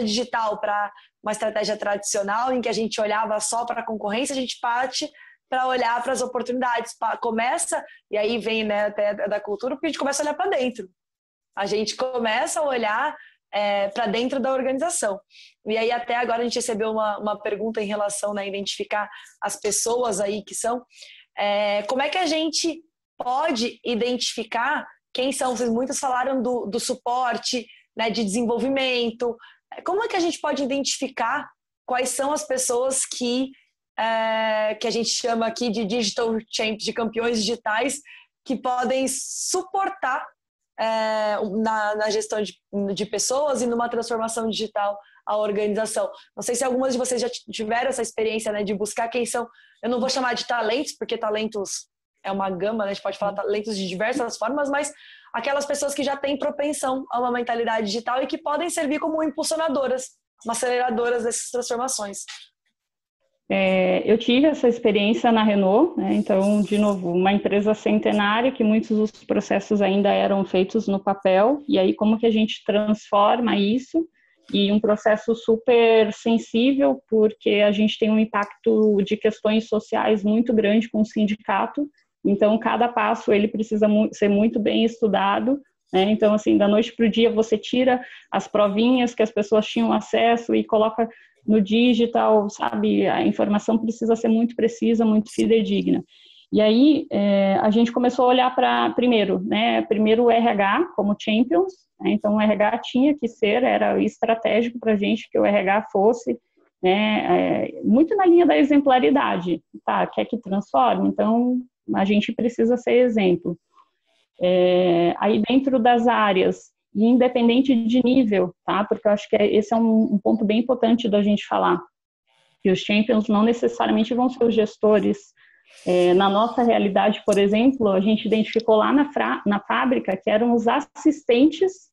digital para uma estratégia tradicional, em que a gente olhava só para a concorrência, a gente parte para olhar para as oportunidades. Começa, e aí vem, né, até da cultura, porque a gente começa a olhar para dentro. A gente começa a olhar para dentro da organização. E aí até agora a gente recebeu uma pergunta em relação, né, a identificar as pessoas aí que são. Como é que a gente pode identificar quem são? Vocês muitos falaram do suporte, né, de desenvolvimento. Como é que a gente pode identificar quais são as pessoas que a gente chama aqui de digital champions, de campeões digitais, que podem suportar na gestão de pessoas e numa transformação digital a organização? Não sei se algumas de vocês já tiveram essa experiência, né, de buscar quem são. Eu não vou chamar de talentos, porque talentos é uma gama, né? A gente pode falar talentos de diversas formas, mas aquelas pessoas que já têm propensão a uma mentalidade digital e que podem servir como impulsionadoras, aceleradoras dessas transformações. Eu tive essa experiência na Renault, né? Então, de novo, uma empresa centenária que muitos dos processos ainda eram feitos no papel, e aí como que a gente transforma isso em um processo super sensível, porque a gente tem um impacto de questões sociais muito grande com o sindicato, então cada passo ele precisa ser muito bem estudado, né? Então, assim, da noite para o dia você tira as provinhas que as pessoas tinham acesso e coloca no digital, sabe? A informação precisa ser muito precisa, muito fidedigna. E aí, a gente começou a olhar para, primeiro o RH como champions, né? Então o RH tinha que era estratégico para a gente que o RH fosse, né, muito na linha da exemplaridade, tá? Quer que transforme? Então a gente precisa ser exemplo. Aí dentro das áreas, e independente de nível, tá? Porque eu acho que esse é um ponto bem importante da gente falar, que os champions não necessariamente vão ser os gestores. Na nossa realidade, por exemplo, a gente identificou lá na fábrica que eram os assistentes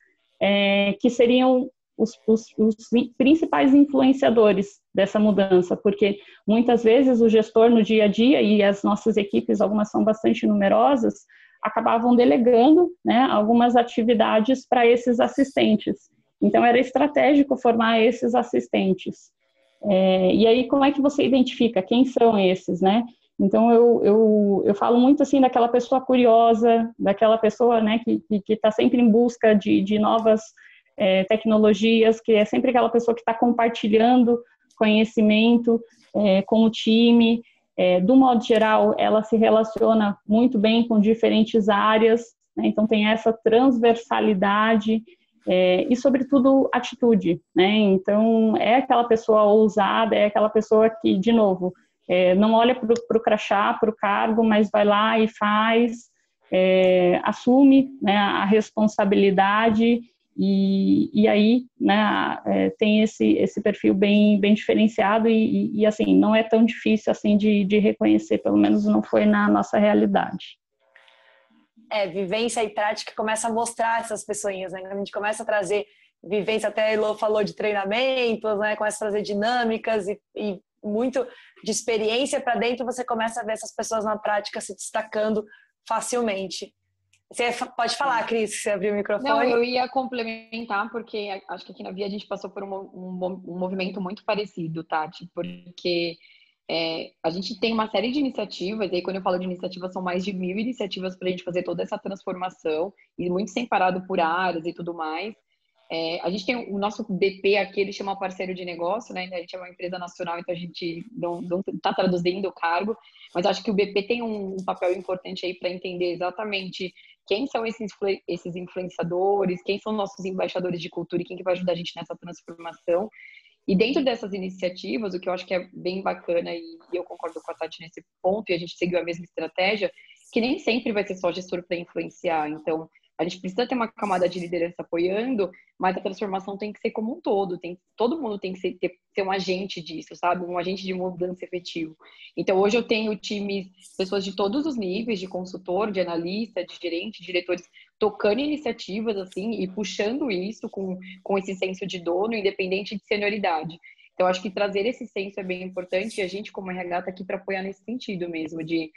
que seriam os principais influenciadores dessa mudança, porque muitas vezes o gestor no dia a dia, e as nossas equipes, algumas são bastante numerosas, acabavam delegando, né, algumas atividades para esses assistentes. Então, era estratégico formar esses assistentes. E aí, como é que você identifica quem são esses, né? Então, eu falo muito, assim, daquela pessoa curiosa, daquela pessoa, né, que está sempre em busca de novas tecnologias, que é sempre aquela pessoa que está compartilhando conhecimento com o time. Do modo geral, ela se relaciona muito bem com diferentes áreas, né? Então tem essa transversalidade e, sobretudo, atitude, né? Então, é aquela pessoa ousada, é aquela pessoa que, de novo, não olha para o crachá, para o cargo, mas vai lá e faz, assume, né, a responsabilidade. E aí, né, tem esse perfil bem diferenciado e, assim, não é tão difícil assim de reconhecer, pelo menos não foi na nossa realidade. Vivência e prática começa a mostrar essas pessoinhas, né? A gente começa a trazer vivência, até a Elô falou de treinamentos, né? Começa a trazer dinâmicas e muito de experiência para dentro, você começa a ver essas pessoas na prática se destacando facilmente. Você pode falar, Cris, você abriu o microfone. Não, eu ia complementar, porque acho que aqui na Via a gente passou por um movimento muito parecido, Tati, porque a gente tem uma série de iniciativas, e aí quando eu falo de iniciativas, são mais de 1.000 iniciativas para a gente fazer toda essa transformação, e muito separado por áreas e tudo mais. A gente tem o nosso BP aqui, ele chama parceiro de negócio, né? A gente é uma empresa nacional, então a gente não está traduzindo o cargo, mas acho que o BP tem um papel importante aí para entender exatamente quem são esses influenciadores, quem são nossos embaixadores de cultura e quem que vai ajudar a gente nessa transformação. E dentro dessas iniciativas, o que eu acho que é bem bacana, e eu concordo com a Tati nesse ponto, e a gente seguiu a mesma estratégia, que nem sempre vai ser só gestor para influenciar. Então, a gente precisa ter uma camada de liderança apoiando, mas a transformação tem que ser como um todo. Todo mundo tem que ser um agente disso, sabe? Um agente de mudança efetivo. Então, hoje eu tenho times, pessoas de todos os níveis, de consultor, de analista, de gerente, de diretores, tocando iniciativas, assim, e puxando isso com esse senso de dono, independente de senioridade. Então, acho que trazer esse senso é bem importante, e a gente, como RH, está aqui para apoiar nesse sentido mesmo, de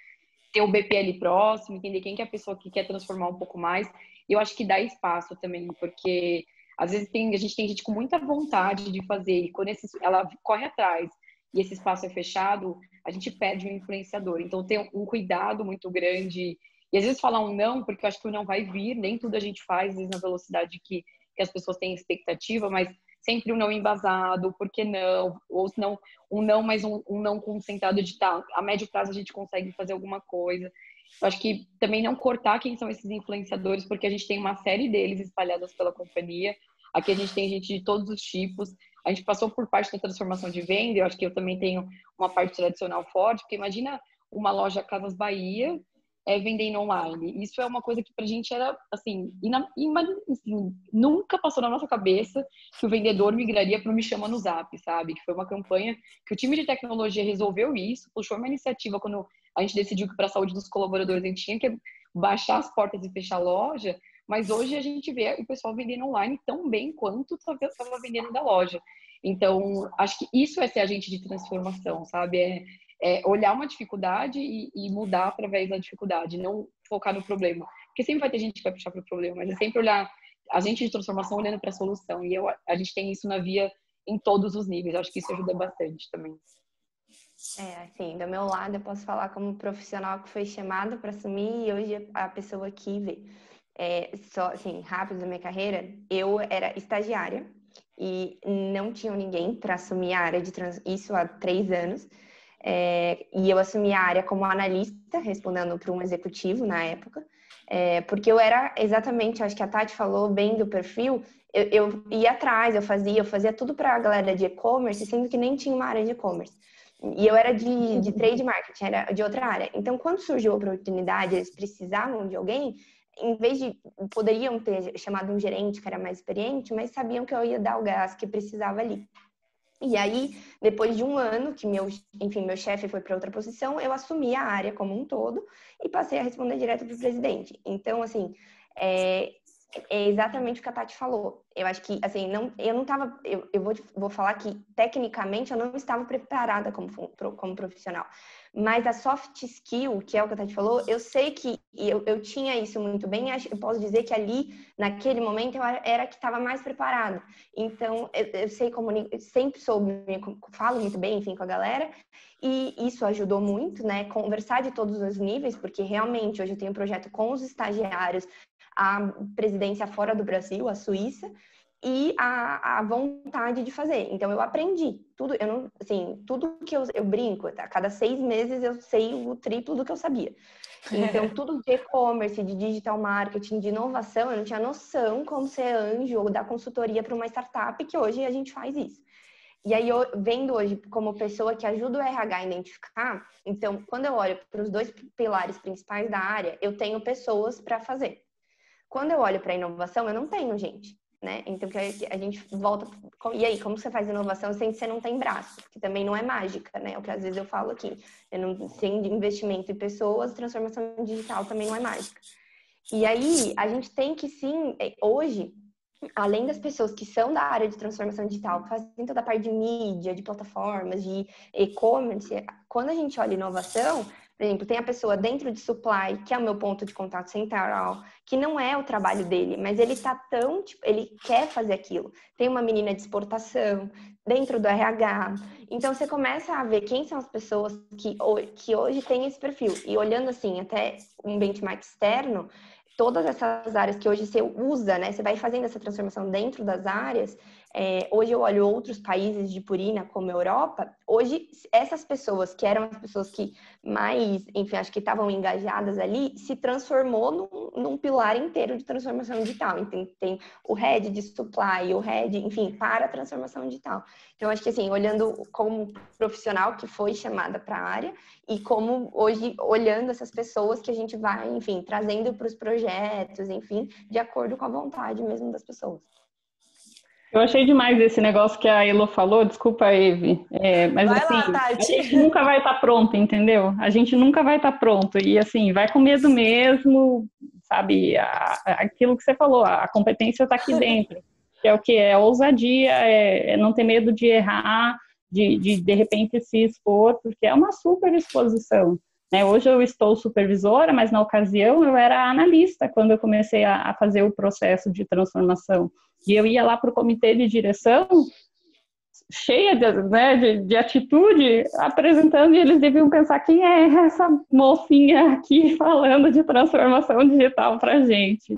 ter o BP ali próximo, entender quem que é a pessoa que quer transformar um pouco mais. E eu acho que dá espaço também, porque às vezes a gente tem gente com muita vontade de fazer, e quando ela corre atrás e esse espaço é fechado, a gente perde um influenciador. Então tem um cuidado muito grande. E às vezes falar um não, porque eu acho que o não vai vir, nem tudo a gente faz, às vezes na velocidade que as pessoas têm expectativa, mas sempre um não embasado, por que não? Ou se não, um não, mas um não concentrado de tal. A médio prazo a gente consegue fazer alguma coisa. Eu acho que também não cortar quem são esses influenciadores, porque a gente tem uma série deles espalhadas pela companhia. Aqui a gente tem gente de todos os tipos. A gente passou por parte da transformação de venda, eu acho que eu também tenho uma parte tradicional forte, porque imagina uma loja Casas Bahia vendendo online. Isso é uma coisa que pra gente era, assim, assim, nunca passou na nossa cabeça que o vendedor migraria para o Me Chama no Zap, sabe? Que foi uma campanha que o time de tecnologia resolveu isso, puxou uma iniciativa quando a gente decidiu que para a saúde dos colaboradores a gente tinha que baixar as portas e fechar a loja, mas hoje a gente vê o pessoal vendendo online tão bem quanto estava vendendo da loja. Então, acho que isso é ser agente de transformação, sabe? Olhar uma dificuldade e mudar através da dificuldade, não focar no problema. Porque sempre vai ter gente que vai puxar para o problema, mas é sempre olhar a gente de transformação olhando para a solução. E a gente tem isso na Via em todos os níveis. Acho que isso ajuda bastante também. Assim, do meu lado, eu posso falar como profissional que foi chamada para assumir e hoje a pessoa que vê. Só, assim, rápido da minha carreira, eu era estagiária e não tinha ninguém para assumir a área de isso há 3 anos. E eu assumi a área como analista, respondendo para um executivo na época, porque eu era exatamente, acho que a Tati falou bem do perfil, eu ia atrás, eu fazia tudo para a galera de e-commerce, sendo que nem tinha uma área de e-commerce. E eu era de trade marketing, era de outra área. Então, quando surgiu a oportunidade, eles precisavam de alguém, em vez de, poderiam ter chamado um gerente que era mais experiente, mas sabiam que eu ia dar o gás que precisava ali. E aí, depois de 1 ano que meu chefe foi para outra posição, eu assumi a área como um todo e passei a responder direto para o presidente. Então, assim, É exatamente o que a Tati falou. Eu acho que, assim, eu não estava... Eu vou falar que, tecnicamente, eu não estava preparada como profissional. Mas a soft skill, que é o que a Tati falou, eu sei que eu tinha isso muito bem. Eu posso dizer que ali, naquele momento, eu era que estava mais preparada. Então, eu sei eu sempre falo muito bem, enfim, com a galera. E isso ajudou muito, né? Conversar de todos os níveis, porque realmente hoje eu tenho um projeto com os estagiários, a presidência fora do Brasil, a Suíça, e a vontade de fazer. Então, eu aprendi tudo. Eu não, assim, tudo que eu brinco, a cada 6 meses eu sei o triplo do que eu sabia. Então, tudo de e-commerce, de digital marketing, de inovação, eu não tinha noção como ser anjo ou dar consultoria para uma startup, que hoje a gente faz isso. E aí, eu vendo hoje como pessoa que ajuda o RH a identificar, então, quando eu olho para os 2 pilares principais da área, eu tenho pessoas para fazer. Quando eu olho para a inovação, eu não tenho gente, né? Então, a gente volta... E aí, como você faz inovação sem você não tem braço? Que também não é mágica, né? É o que às vezes eu falo aqui. Sem investimento em pessoas, transformação digital também não é mágica. E aí, a gente tem que sim, hoje, além das pessoas que são da área de transformação digital, que fazem toda a parte de mídia, de plataformas, de e-commerce, quando a gente olha inovação, por exemplo, tem a pessoa dentro de supply, que é o meu ponto de contato central, que não é o trabalho dele, mas ele tá tão, tipo, ele quer fazer aquilo. Tem uma menina de exportação, dentro do RH. Então, você começa a ver quem são as pessoas que hoje têm esse perfil. E olhando, assim, até um benchmark externo, todas essas áreas que hoje você usa, né? Você vai fazendo essa transformação dentro das áreas. Hoje eu olho outros países de Purina, como a Europa. Hoje, essas pessoas, que eram as pessoas que mais, enfim, acho que estavam engajadas ali, se transformou num pilar inteiro de transformação digital. Então, tem o head de supply, o head, enfim, para a transformação digital. Então, acho que assim, olhando como profissional que foi chamada para a área e como hoje, olhando essas pessoas que a gente vai, enfim, trazendo para os projetos, enfim, de acordo com a vontade mesmo das pessoas. Eu achei demais esse negócio que a Elo falou, desculpa, Eve, mas Vai assim, lá, a Tati. gente nunca vai estar pronto, entendeu? A gente nunca vai estar pronto, e assim, vai com medo mesmo, sabe, aquilo que você falou, a competência está aqui dentro, que é o que? É ousadia, é não ter medo de errar, de repente se expor, porque é uma super exposição, né? Hoje eu estou supervisora, mas na ocasião eu era analista, quando eu comecei a fazer o processo de transformação. E eu ia lá para o comitê de direção, cheia de atitude, apresentando, e eles deviam pensar quem é essa mocinha aqui falando de transformação digital para a gente.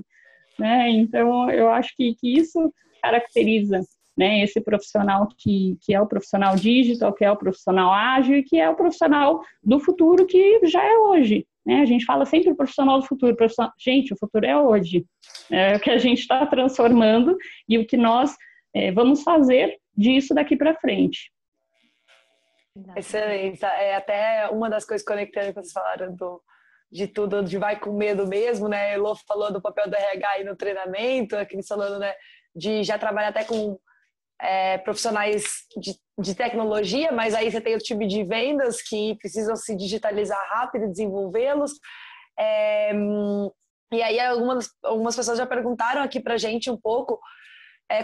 Né? Então, eu acho que isso caracteriza, né, esse profissional que é o profissional digital, que é o profissional ágil e que é o profissional do futuro que já é hoje. Né? A gente fala sempre profissional do futuro. Gente, o futuro é hoje. É o que a gente está transformando e o que nós vamos fazer disso daqui para frente. Excelente. É até uma das coisas conectando que vocês falaram de tudo, de vai com medo mesmo, né? A Elô falou do papel do RH aí no treinamento, a Cris falando, né, de já trabalhar até com profissionais de tecnologia, mas aí você tem o time de vendas que precisam se digitalizar rápido e desenvolvê-los. E aí algumas pessoas já perguntaram aqui pra gente um pouco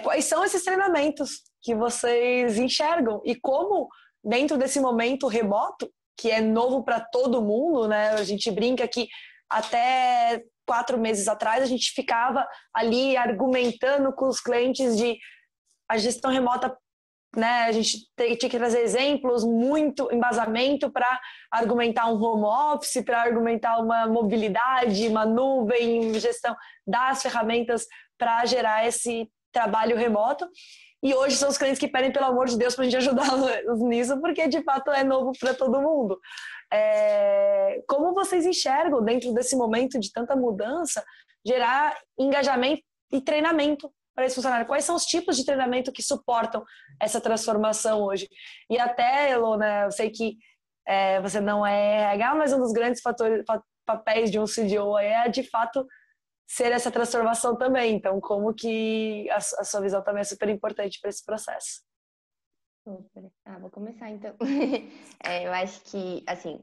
quais são esses treinamentos que vocês enxergam e como, dentro desse momento remoto, que é novo para todo mundo, né? A gente brinca que até 4 meses atrás a gente ficava ali argumentando com os clientes de a gestão remota, né? A gente tinha que trazer exemplos, muito embasamento para argumentar um home office, para argumentar uma mobilidade, uma nuvem, gestão das ferramentas para gerar esse trabalho remoto. E hoje são os clientes que pedem, pelo amor de Deus, para a gente ajudá-los nisso, porque de fato é novo para todo mundo. Como vocês enxergam, dentro desse momento de tanta mudança, gerar engajamento e treinamento para esse funcionário? Quais são os tipos de treinamento que suportam essa transformação hoje? E até, Elo, né, eu sei que você não é RH, mas um dos grandes papéis de um CDO é, de fato, ser essa transformação também. Então, como que a sua visão também é super importante para esse processo? Super. Vou começar então. Eu acho que, assim,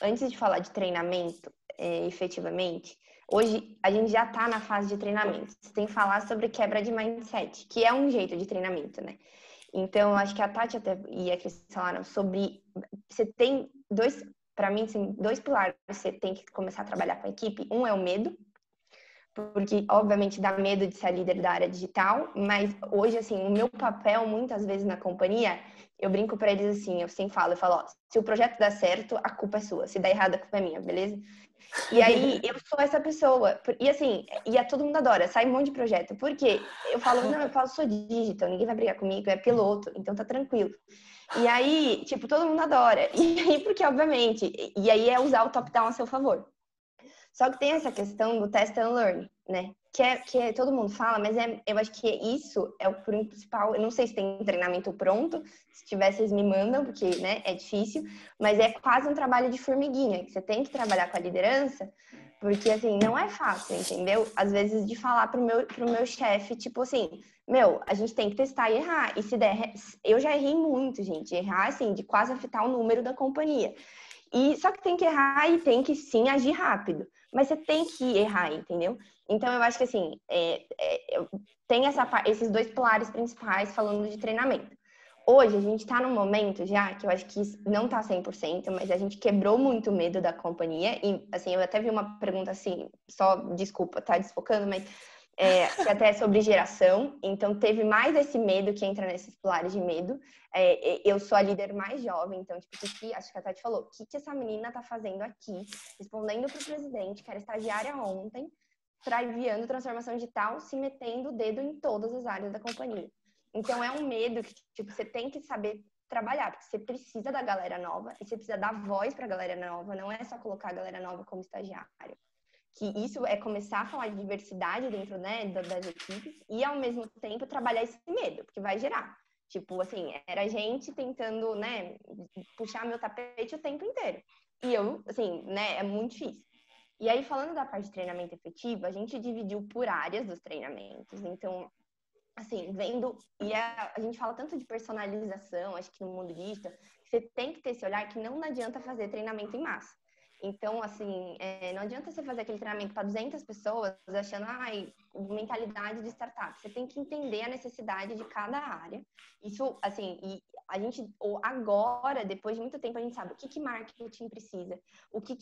antes de falar de treinamento, efetivamente, Hoje, a gente já está na fase de treinamento. Você tem que falar sobre quebra de mindset, que é um jeito de treinamento, né? Então, eu acho que a Tati até e a Cris falaram sobre... Você tem para mim, assim, 2 pilares que você tem que começar a trabalhar com a equipe. Um é o medo, porque, obviamente, dá medo de ser a líder da área digital, mas hoje, assim, o meu papel, muitas vezes na companhia, eu brinco para eles assim, eu sempre falo, ó, se o projeto dá certo, a culpa é sua, se der errado, a culpa é minha, beleza? E aí, eu sou essa pessoa, e assim, todo mundo adora, sai um monte de projeto, porque eu falo, não, sou digital, ninguém vai brigar comigo, é piloto, então tá tranquilo. E aí, tipo, todo mundo adora, e aí, porque, obviamente, e aí é usar o top-down a seu favor. Só que tem essa questão do test and learn, né? Que todo mundo fala, mas eu acho que isso é o principal. Eu não sei se tem treinamento pronto, se tiver, vocês me mandam, porque, né, é difícil, mas é quase um trabalho de formiguinha, que você tem que trabalhar com a liderança, porque, assim, não é fácil, entendeu? Às vezes, de falar pro meu chefe, tipo assim, a gente tem que testar e errar, e se der... Eu já errei muito, gente, errar, assim, de quase afetar o número da companhia. Só que tem que errar e tem que, sim, agir rápido. Mas você tem que errar, entendeu? Então, eu acho que, assim, tem esses 2 pilares principais falando de treinamento. Hoje, a gente está num momento já que eu acho que não está 100%, mas a gente quebrou muito o medo da companhia. E, assim, eu até vi uma pergunta assim, só, desculpa, tá desfocando, mas que até é sobre geração. Então, teve mais esse medo que entra nesses pilares de medo. Eu sou a líder mais jovem, então, tipo, acho que a Tati falou, o que essa menina tá fazendo aqui, respondendo pro presidente, que era estagiária ontem, enviando transformação digital, se metendo o dedo em todas as áreas da companhia. Então, é um medo que, tipo, você tem que saber trabalhar, porque você precisa da galera nova e você precisa dar voz pra galera nova, não é só colocar a galera nova como estagiário. Que isso é começar a falar de diversidade dentro, né, das equipes e, ao mesmo tempo, trabalhar esse medo, porque vai gerar. Tipo, assim, era gente tentando, né, puxar meu tapete o tempo inteiro. E eu, assim, né, é muito difícil. E aí, falando da parte de treinamento efetivo, a gente dividiu por áreas dos treinamentos. Então, assim, a gente fala tanto de personalização, acho que no mundo digital, você tem que ter esse olhar que não adianta fazer treinamento em massa. Então, assim, não adianta você fazer aquele treinamento para 200 pessoas achando, mentalidade de startup. Você tem que entender a necessidade de cada área. Isso, assim, e a gente, agora, depois de muito tempo, a gente sabe o que marketing precisa, o que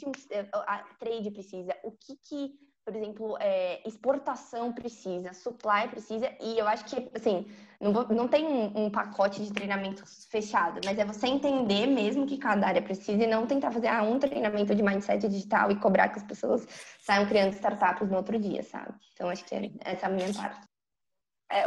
a trade precisa, o que por exemplo, exportação precisa, supply precisa, e eu acho que, assim, não tem um pacote de treinamentos fechado, mas é você entender mesmo que cada área precisa e não tentar fazer um treinamento de mindset digital e cobrar que as pessoas saiam criando startups no outro dia, sabe? Então, acho que essa é a minha parte.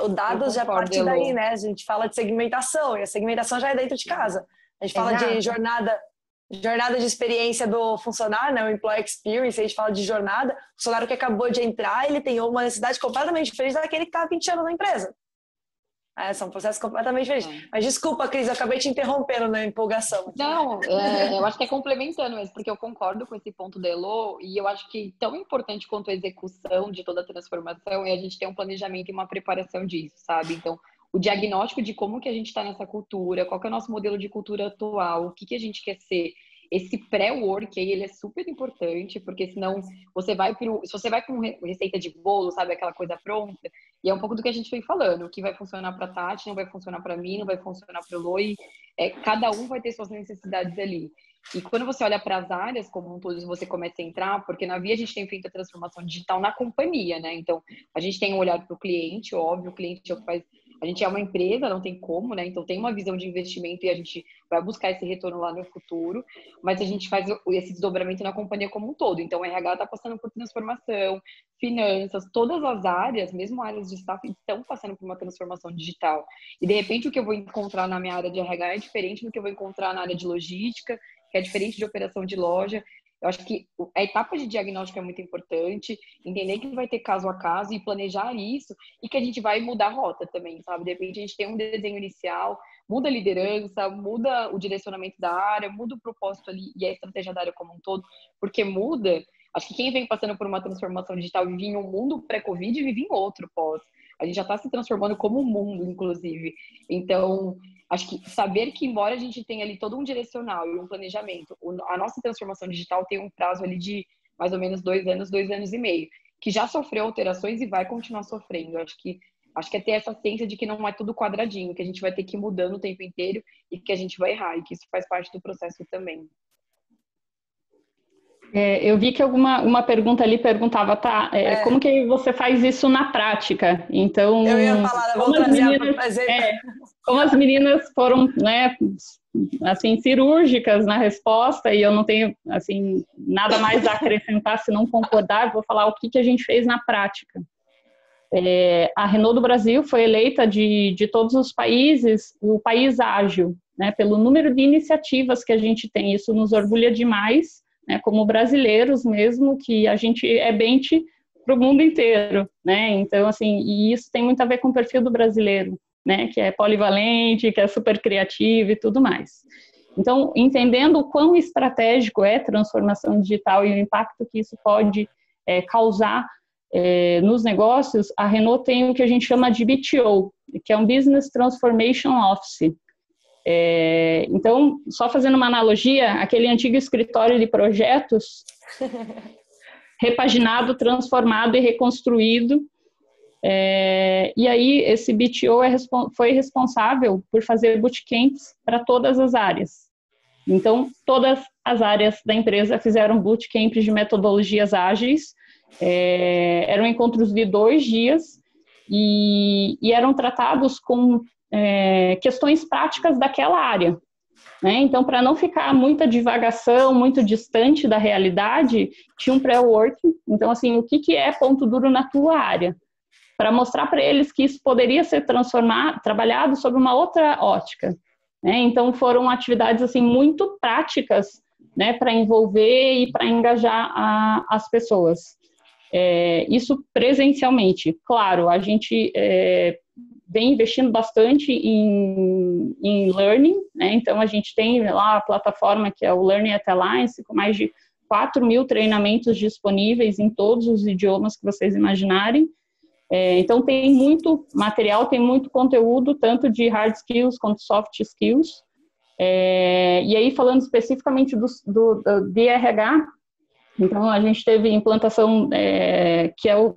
O dados já parte daí, né? A gente fala de segmentação, e a segmentação já é dentro de casa. A gente fala de jornada de experiência do funcionário, né? O employee experience, a gente fala de jornada. O funcionário que acabou de entrar, ele tem uma necessidade completamente diferente daquele que está há 20 anos na empresa. São processos completamente diferentes. Mas desculpa, Cris, eu acabei te interrompendo na empolgação. Não, eu acho que é complementando mesmo, porque eu concordo com esse ponto da Elo, e eu acho que tão importante quanto a execução de toda a transformação é a gente ter um planejamento e uma preparação disso, sabe? Então, o diagnóstico de como que a gente está nessa cultura, qual que é o nosso modelo de cultura atual, o que a gente quer ser. Esse pré-work aí, ele é super importante, porque senão se você vai com receita de bolo, sabe, aquela coisa pronta, e é um pouco do que a gente vem falando, o que vai funcionar para a Tati, não vai funcionar para mim, não vai funcionar para o Loi, cada um vai ter suas necessidades ali. E quando você olha para as áreas como um todo, você começa a entrar, porque na Via a gente tem feito a transformação digital na companhia, né? Então, a gente tem um olhar para o cliente, óbvio, o cliente é o que faz. A gente é uma empresa, não tem como, né? Então, tem uma visão de investimento e a gente vai buscar esse retorno lá no futuro, mas a gente faz esse desdobramento na companhia como um todo. Então, o RH está passando por transformação, finanças, todas as áreas, mesmo áreas de staff, estão passando por uma transformação digital. E, de repente, o que eu vou encontrar na minha área de RH é diferente do que eu vou encontrar na área de logística, que é diferente de operação de loja. Eu acho que a etapa de diagnóstico é muito importante, entender que vai ter caso a caso e planejar isso, e que a gente vai mudar a rota também, sabe? De repente a gente tem um desenho inicial, muda a liderança, muda o direcionamento da área, muda o propósito ali e a estratégia da área como um todo, porque muda. Acho que quem vem passando por uma transformação digital vive em um mundo pré-Covid e vive em outro pós. A gente já está se transformando como mundo, inclusive. Então, acho que saber que, embora a gente tenha ali todo um direcional e um planejamento, a nossa transformação digital tem um prazo ali de mais ou menos 2 anos e meio, que já sofreu alterações e vai continuar sofrendo. Acho que é ter essa ciência de que não é tudo quadradinho, que a gente vai ter que ir mudando o tempo inteiro e que a gente vai errar, e que isso faz parte do processo também. Eu vi que uma pergunta ali perguntava, como que você faz isso na prática? Então, eu ia falar, vou trazer como as meninas foram, né, assim, cirúrgicas na resposta, e eu não tenho, assim, nada mais a acrescentar se não concordar, vou falar o que a gente fez na prática. A Renault do Brasil foi eleita de todos os países o país ágil, né, pelo número de iniciativas que a gente tem. Isso nos orgulha demais, né, como brasileiros mesmo, que a gente é bench para o mundo inteiro, né? Então, assim, e isso tem muito a ver com o perfil do brasileiro, né, que é polivalente, que é super criativo e tudo mais. Então, entendendo o quão estratégico é transformação digital e o impacto que isso pode causar nos negócios, a Renault tem o que a gente chama de BTO, que é um Business Transformation Office. Então, só fazendo uma analogia, aquele antigo escritório de projetos repaginado, transformado e reconstruído. E aí, esse BTO foi responsável por fazer bootcamps para todas as áreas. Então, todas as áreas da empresa fizeram bootcamps de metodologias ágeis. Eram encontros de 2 dias e eram tratados com questões práticas daquela área, né? Então, para não ficar muita divagação, muito distante da realidade, tinha um pré-work. Então, assim, o que é ponto duro na tua área? Para mostrar para eles que isso poderia ser trabalhado sob uma outra ótica, né? Então, foram atividades assim muito práticas, né, para envolver e para engajar as pessoas. Isso presencialmente. Claro, a gente vem investindo bastante em learning, né? Então a gente tem lá a plataforma que é o Learning at Alliance, com mais de 4.000 treinamentos disponíveis em todos os idiomas que vocês imaginarem. Então tem muito material, tem muito conteúdo, tanto de hard skills quanto soft skills. E aí, falando especificamente do RH, então a gente teve implantação, que é o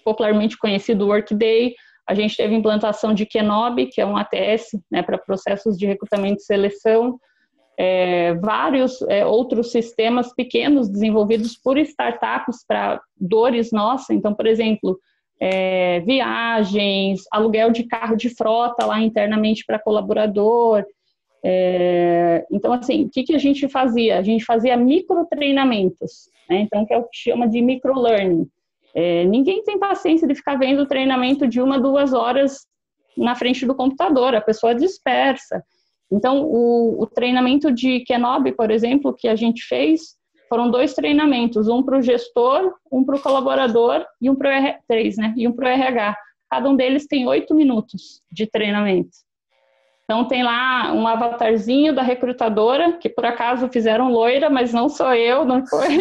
popularmente conhecido Workday. A gente teve implantação de Kenobi, que é um ATS, né, para processos de recrutamento e seleção. Vários outros sistemas pequenos desenvolvidos por startups para dores nossas. Então, por exemplo, viagens, aluguel de carro de frota lá internamente para colaborador. Então, assim, o que a gente fazia? A gente fazia microtreinamentos, né? Então, que é o que chama de microlearning. Ninguém tem paciência de ficar vendo o treinamento de 1-2 horas na frente do computador, a pessoa dispersa. Então, o treinamento de Kenobi, por exemplo, que a gente fez, foram 2 treinamentos, um para o gestor, um para o colaborador e um para o R3, né? E um para o RH. Cada um deles tem 8 minutos de treinamento. Então, tem lá um avatarzinho da recrutadora, que por acaso fizeram loira, mas não sou eu, não foi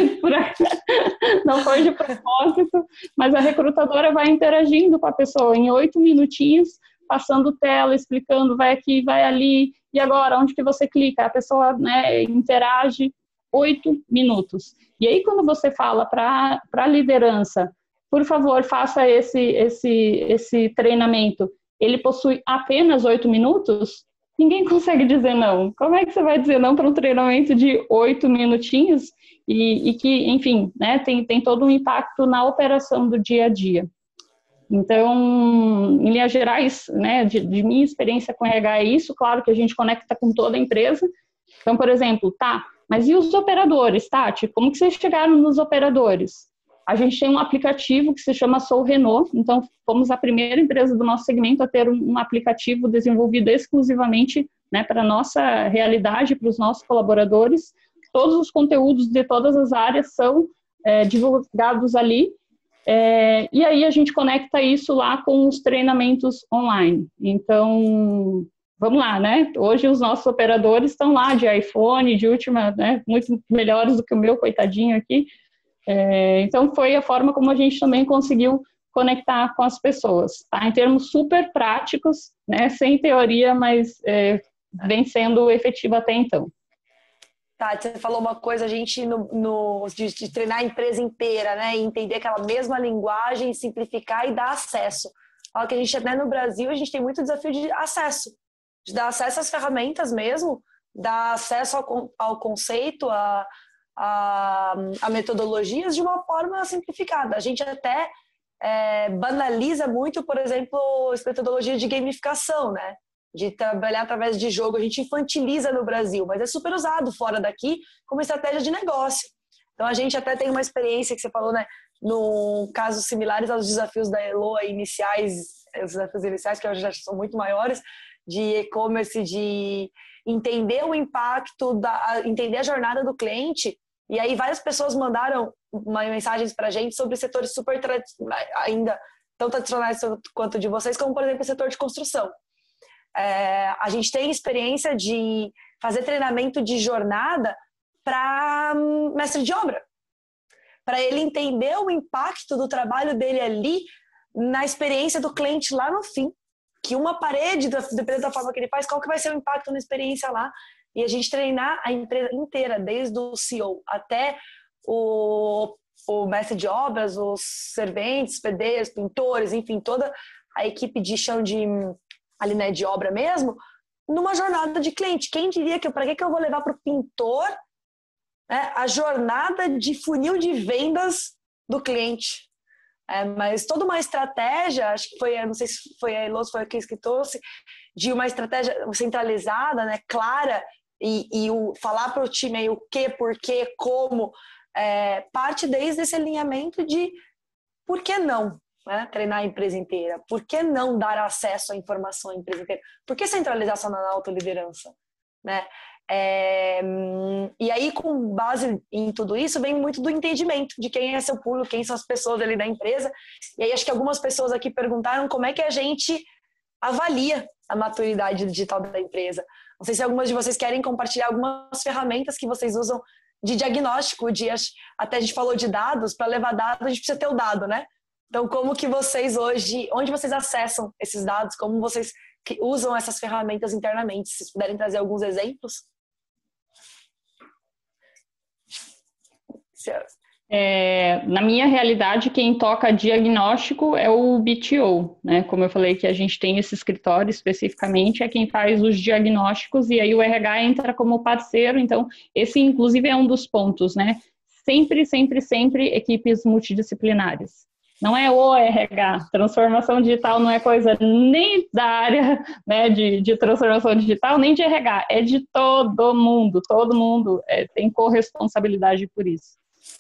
de propósito, mas a recrutadora vai interagindo com a pessoa em 8 minutinhos, passando tela, explicando, vai aqui, vai ali, e agora, onde que você clica? A pessoa, né, interage 8 minutos. E aí, quando você fala para a liderança, por favor, faça esse treinamento, ele possui apenas 8 minutos, ninguém consegue dizer não. Como é que você vai dizer não para um treinamento de 8 minutinhos e que, enfim, né, tem todo um impacto na operação do dia a dia? Então, em linhas gerais, né, de minha experiência com RH é isso. Claro que a gente conecta com toda a empresa. Então, por exemplo, mas e os operadores, Tati? Como que vocês chegaram nos operadores? A gente tem um aplicativo que se chama Sou Renault, então fomos a primeira empresa do nosso segmento a ter um aplicativo desenvolvido exclusivamente, né, para a nossa realidade, para os nossos colaboradores. Todos os conteúdos de todas as áreas são divulgados ali, e aí a gente conecta isso lá com os treinamentos online. Então, vamos lá, né? Hoje os nossos operadores estão lá de iPhone, de última, né, muito melhores do que o meu, coitadinho aqui. Então, foi a forma como a gente também conseguiu conectar com as pessoas, tá? Em termos super práticos, né? Sem teoria, mas vem sendo efetivo até então. Tá, você falou uma coisa, a gente de treinar a empresa inteira, né? E entender aquela mesma linguagem, simplificar e dar acesso. Fala que a gente, né, no Brasil, a gente tem muito desafio de acesso. De dar acesso às ferramentas mesmo, dar acesso ao conceito, a metodologias de uma forma simplificada. A gente até banaliza muito, por exemplo, essa metodologia de gamificação, né? De trabalhar através de jogo. A gente infantiliza no Brasil, mas é super usado fora daqui como estratégia de negócio. Então, a gente até tem uma experiência que você falou, né? No casos similares aos desafios da Elo iniciais, os desafios iniciais, que já são muito maiores, de e-commerce, de entender o impacto, entender a jornada do cliente. E aí várias pessoas mandaram mensagens para a gente sobre setores super ainda tão tradicionais quanto de vocês, como, por exemplo, o setor de construção. A gente tem experiência de fazer treinamento de jornada para mestre de obra, para ele entender o impacto do trabalho dele ali na experiência do cliente lá no fim, que uma parede, dependendo da forma que ele faz, qual que vai ser o impacto na experiência lá, e a gente treinar a empresa inteira, desde o CEO até o mestre de obras, os serventes, pedreiros, pintores, enfim, toda a equipe de chão ali, né, de obra mesmo, numa jornada de cliente. Quem diria que para que eu vou levar para o pintor, né, a jornada de funil de vendas do cliente? Mas toda uma estratégia, acho que foi, não sei se foi a Elos, foi quem que trouxe, de uma estratégia centralizada, né, clara, e falar para o time aí o que, por quê, como, parte desde esse alinhamento de por que não, né, treinar a empresa inteira, por que não dar acesso à informação à empresa inteira, por que centralizar só na autoliderança, né? E aí, com base em tudo isso, vem muito do entendimento de quem é seu público, quem são as pessoas ali da empresa. E aí acho que algumas pessoas aqui perguntaram como é que a gente avalia a maturidade digital da empresa. Não sei se algumas de vocês querem compartilhar algumas ferramentas que vocês usam de diagnóstico, até a gente falou de dados, para levar dados a gente precisa ter o dado, né? Então, como que vocês hoje, onde vocês acessam esses dados, como vocês usam essas ferramentas internamente? Se vocês puderem trazer alguns exemplos. Na minha realidade, quem toca diagnóstico é o BTO, né? Como eu falei que a gente tem esse escritório especificamente, é quem faz os diagnósticos, e aí o RH entra como parceiro. Então, esse inclusive é um dos pontos, né? Sempre, sempre, sempre equipes multidisciplinares. Não é o RH, transformação digital não é coisa nem da área, né, de transformação digital, nem de RH, é de todo mundo tem corresponsabilidade por isso.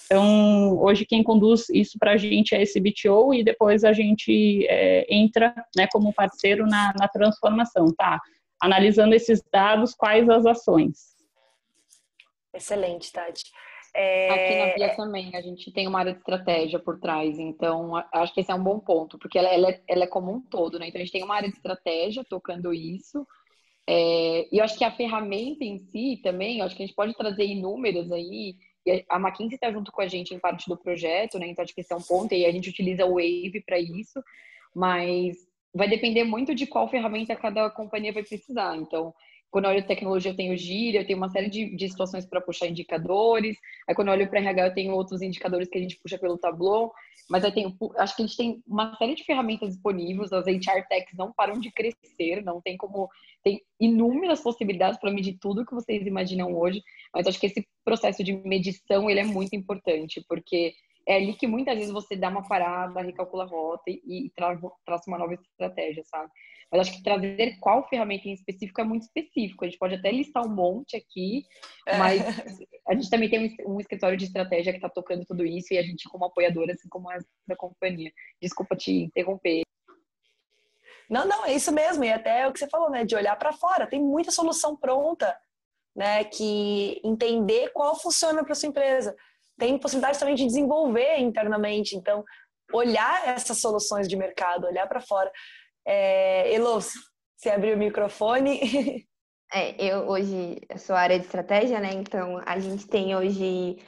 Então, hoje quem conduz isso para a gente é esse BTO, e depois a gente entra, né, como parceiro na transformação, tá? Analisando esses dados, quais as ações. Excelente, Tati. Aqui na Via também, a gente tem uma área de estratégia por trás, então acho que esse é um bom ponto, porque ela é como um todo, né? Então a gente tem uma área de estratégia tocando isso, e eu acho que a ferramenta em si também, eu acho que a gente pode trazer inúmeras aí, e a McKinsey está junto com a gente em parte do projeto, né? Então acho que esse é um ponto, e a gente utiliza o Wave para isso, mas vai depender muito de qual ferramenta cada companhia vai precisar. Então, quando eu olho tecnologia, eu tenho Gira, eu tenho uma série de situações para puxar indicadores. Aí, quando eu olho para RH, eu tenho outros indicadores que a gente puxa pelo Tableau. Mas acho que a gente tem uma série de ferramentas disponíveis. As HR Techs não param de crescer, não tem como... Tem inúmeras possibilidades para medir tudo que vocês imaginam hoje. Mas acho que esse processo de medição, ele é muito importante, porque é ali que muitas vezes você dá uma parada, recalcula a rota e traça uma nova estratégia, sabe? Mas acho que trazer qual ferramenta em específico é muito específico. A gente pode até listar um monte aqui, mas a gente também tem um escritório de estratégia que está tocando tudo isso, e a gente como apoiadora, assim como a da companhia. Desculpa te interromper. Não, é isso mesmo. E até o que você falou, né? De olhar para fora. Tem muita solução pronta, né? Que entender qual funciona para sua empresa. Tem possibilidade também de desenvolver internamente. Então, olhar essas soluções de mercado, olhar para fora. Elos, você abriu o microfone. Eu hoje sou área de estratégia, né? Então, a gente tem hoje...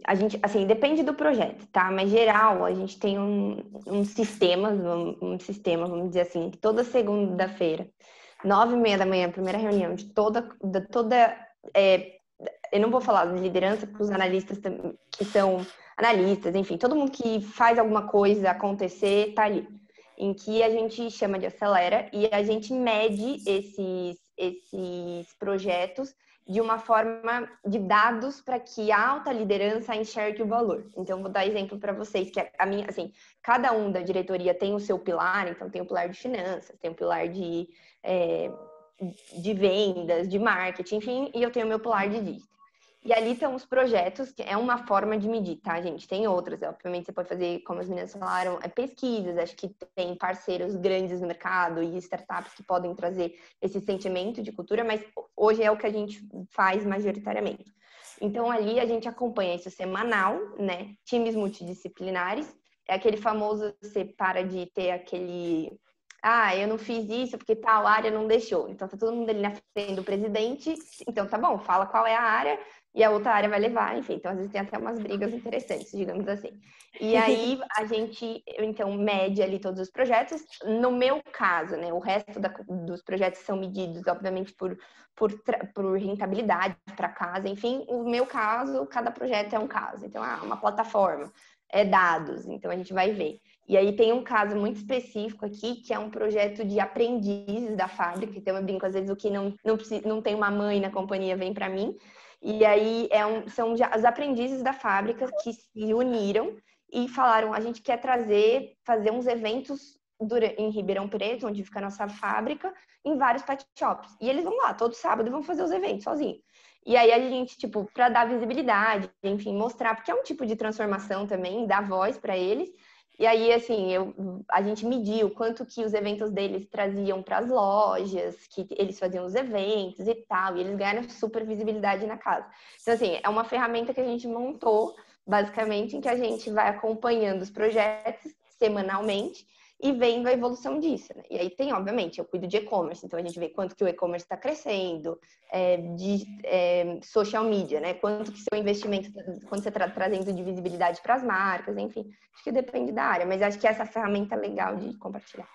a gente, assim, depende do projeto, tá? Mas, geral, a gente tem um sistema, vamos dizer assim, que toda segunda-feira, 9h30 da manhã, primeira reunião de toda eu não vou falar de liderança, porque os analistas que são analistas, enfim, todo mundo que faz alguma coisa acontecer tá ali. Em que a gente chama de acelera e a gente mede esses projetos de uma forma de dados para que a alta liderança enxergue o valor. Então, vou dar exemplo para vocês, que a minha, assim, cada um da diretoria tem o seu pilar, então tem o pilar de finanças, tem o pilar de vendas, de marketing, enfim, e eu tenho o meu pilar de dígito. E ali estão os projetos, que é uma forma de medir, tá, gente? Tem outras, obviamente você pode fazer, como as meninas falaram, pesquisas, acho que tem parceiros grandes no mercado e startups que podem trazer esse sentimento de cultura, mas hoje é o que a gente faz majoritariamente. Então, ali a gente acompanha isso semanal, né? Times multidisciplinares, é aquele famoso, você para de ter aquele... eu não fiz isso porque tal área não deixou. Então, tá todo mundo ali na frente do presidente. Então, tá bom, fala qual é a área e a outra área vai levar. Enfim, então, às vezes tem até umas brigas interessantes, digamos assim. E aí, a gente, então, mede ali todos os projetos. No meu caso, né, o resto dos projetos são medidos, obviamente, por rentabilidade para casa. Enfim, no meu caso, cada projeto é um caso. Então, uma plataforma, dados. Então, a gente vai ver. E aí tem um caso muito específico aqui, que é um projeto de aprendizes da fábrica. Então eu brinco, às vezes o que não tem uma mãe na companhia vem para mim. E aí são os aprendizes da fábrica que se uniram e falaram, a gente quer fazer uns eventos em Ribeirão Preto, onde fica a nossa fábrica, em vários pet shops. E eles vão lá, todo sábado, e vão fazer os eventos sozinhos. E aí a gente, tipo, para dar visibilidade, enfim, mostrar, porque é um tipo de transformação também, dar voz para eles. E aí, assim, a gente mediu quanto que os eventos deles traziam para as lojas, que eles faziam os eventos e tal, e eles ganharam super visibilidade na casa. Então, assim, é uma ferramenta que a gente montou, basicamente, em que a gente vai acompanhando os projetos semanalmente e vendo a evolução disso, né? E aí tem, obviamente, eu cuido de e-commerce, então a gente vê quanto que o e-commerce está crescendo, social media, né? Quanto que seu investimento, quando você está trazendo de visibilidade para as marcas, enfim, acho que depende da área, mas acho que essa ferramenta é legal de compartilhar.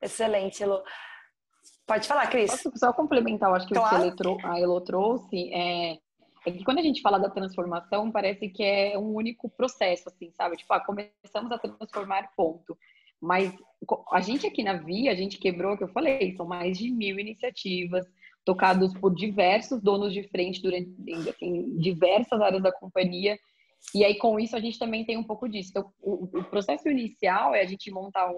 Excelente, Elô. Pode falar, Cris. Posso só complementar, eu acho que claro. O que a Elô trouxe é que quando a gente fala da transformação, parece que é um único processo, assim, sabe? Tipo, começamos a transformar, ponto. Mas a gente aqui na Via, a gente quebrou, que eu falei, são mais de 1.000 iniciativas, tocados por diversos donos de frente durante, assim, diversas áreas da companhia. E aí, com isso, a gente também tem um pouco disso. Então, o processo inicial é a gente montar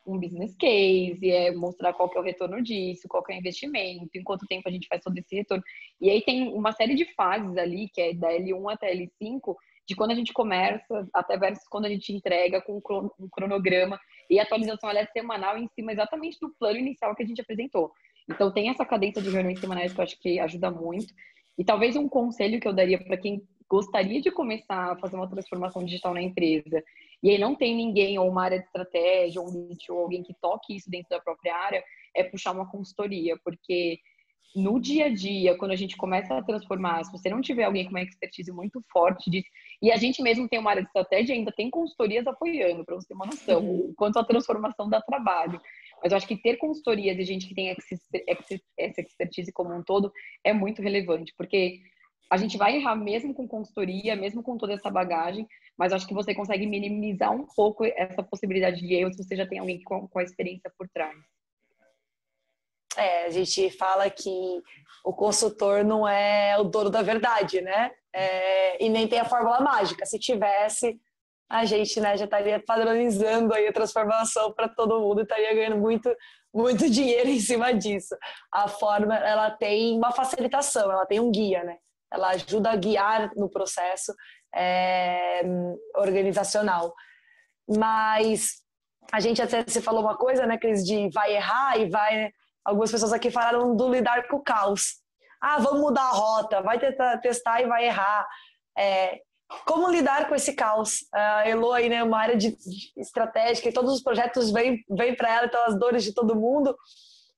um business case, mostrar qual que é o retorno disso, qual que é o investimento, em quanto tempo a gente faz todo esse retorno. E aí tem uma série de fases ali, que é da L1 até L5, de quando a gente começa até versus quando a gente entrega com um cronograma, e a atualização ela é semanal em cima exatamente do plano inicial que a gente apresentou. Então tem essa cadência de reuniões semanais que eu acho que ajuda muito. E talvez um conselho que eu daria para quem gostaria de começar a fazer uma transformação digital na empresa, e aí não tem ninguém, ou uma área de estratégia, ou um lead, ou alguém que toque isso dentro da própria área, é puxar uma consultoria, porque no dia a dia, quando a gente começa a transformar, se você não tiver alguém com uma expertise muito forte disso, e a gente mesmo tem uma área de estratégia, ainda tem consultorias apoiando, para você ter uma noção, o quanto a transformação dá trabalho. Mas eu acho que ter consultorias e gente que tem essa expertise como um todo é muito relevante, porque a gente vai errar mesmo com consultoria, mesmo com toda essa bagagem, mas acho que você consegue minimizar um pouco essa possibilidade de erro se você já tem alguém com a experiência por trás. A gente fala que o consultor não é o dono da verdade, né? E nem tem a fórmula mágica. Se tivesse, a gente, né, já estaria padronizando aí a transformação para todo mundo e estaria ganhando muito, muito dinheiro em cima disso. A forma, ela tem uma facilitação, ela tem um guia, né? Ela ajuda a guiar no processo organizacional. Mas a gente até se falou uma coisa, né, Cris, de vai errar e vai... Né? Algumas pessoas aqui falaram do lidar com o caos. Vamos mudar a rota, vai testar e vai errar. Como lidar com esse caos? A Elô aí, né, uma área de estratégica e todos os projetos vêm para ela, então as dores de todo mundo,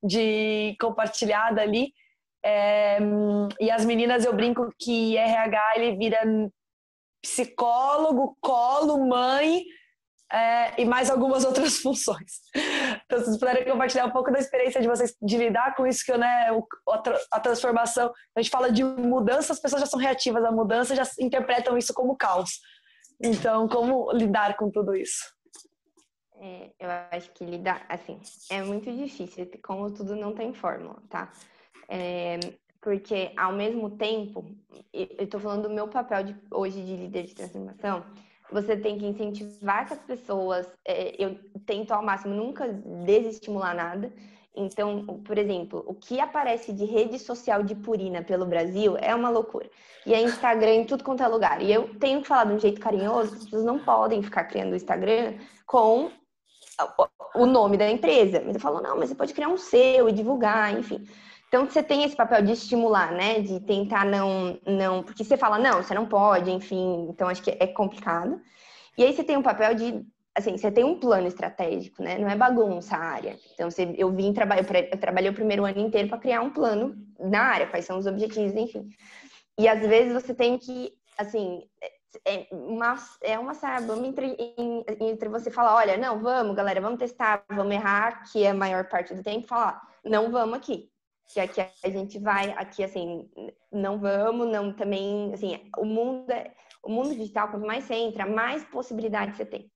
de compartilhada ali. E as meninas, eu brinco que RH, ele vira psicólogo, colo, mãe, e mais algumas outras funções. Então, se vocês puderem compartilhar um pouco da experiência de vocês de lidar com isso, que né, a transformação, a gente fala de mudança, as pessoas já são reativas à mudança, já interpretam isso como caos. Então, como lidar com tudo isso? Eu acho que lidar, assim, é muito difícil, como tudo não tem fórmula, tá? Porque, ao mesmo tempo, eu tô falando do meu papel hoje de líder de transformação, você tem que incentivar que as pessoas, eu tento ao máximo nunca desestimular nada. Então, por exemplo, o que aparece de rede social de Purina pelo Brasil é uma loucura. E é Instagram em tudo quanto é lugar. E eu tenho que falar de um jeito carinhoso, que as pessoas não podem ficar criando o Instagram com o nome da empresa. Mas eu falo, não, mas você pode criar um seu e divulgar, enfim. Então, você tem esse papel de estimular, né? De tentar não... Porque você fala, não, você não pode, enfim. Então, acho que é complicado. E aí, você tem um papel de... Assim, você tem um plano estratégico, né? Não é bagunça a área. Então, eu trabalhei o primeiro ano inteiro para criar um plano na área. Quais são os objetivos, enfim. E, às vezes, você tem que, assim... É uma saibama entre você falar, olha, não, vamos, galera, vamos testar, vamos errar, que é a maior parte do tempo, falar, não vamos aqui. Que aqui a gente vai, aqui assim, não vamos, não também, assim, o mundo digital, quanto mais você entra, mais possibilidades você tem.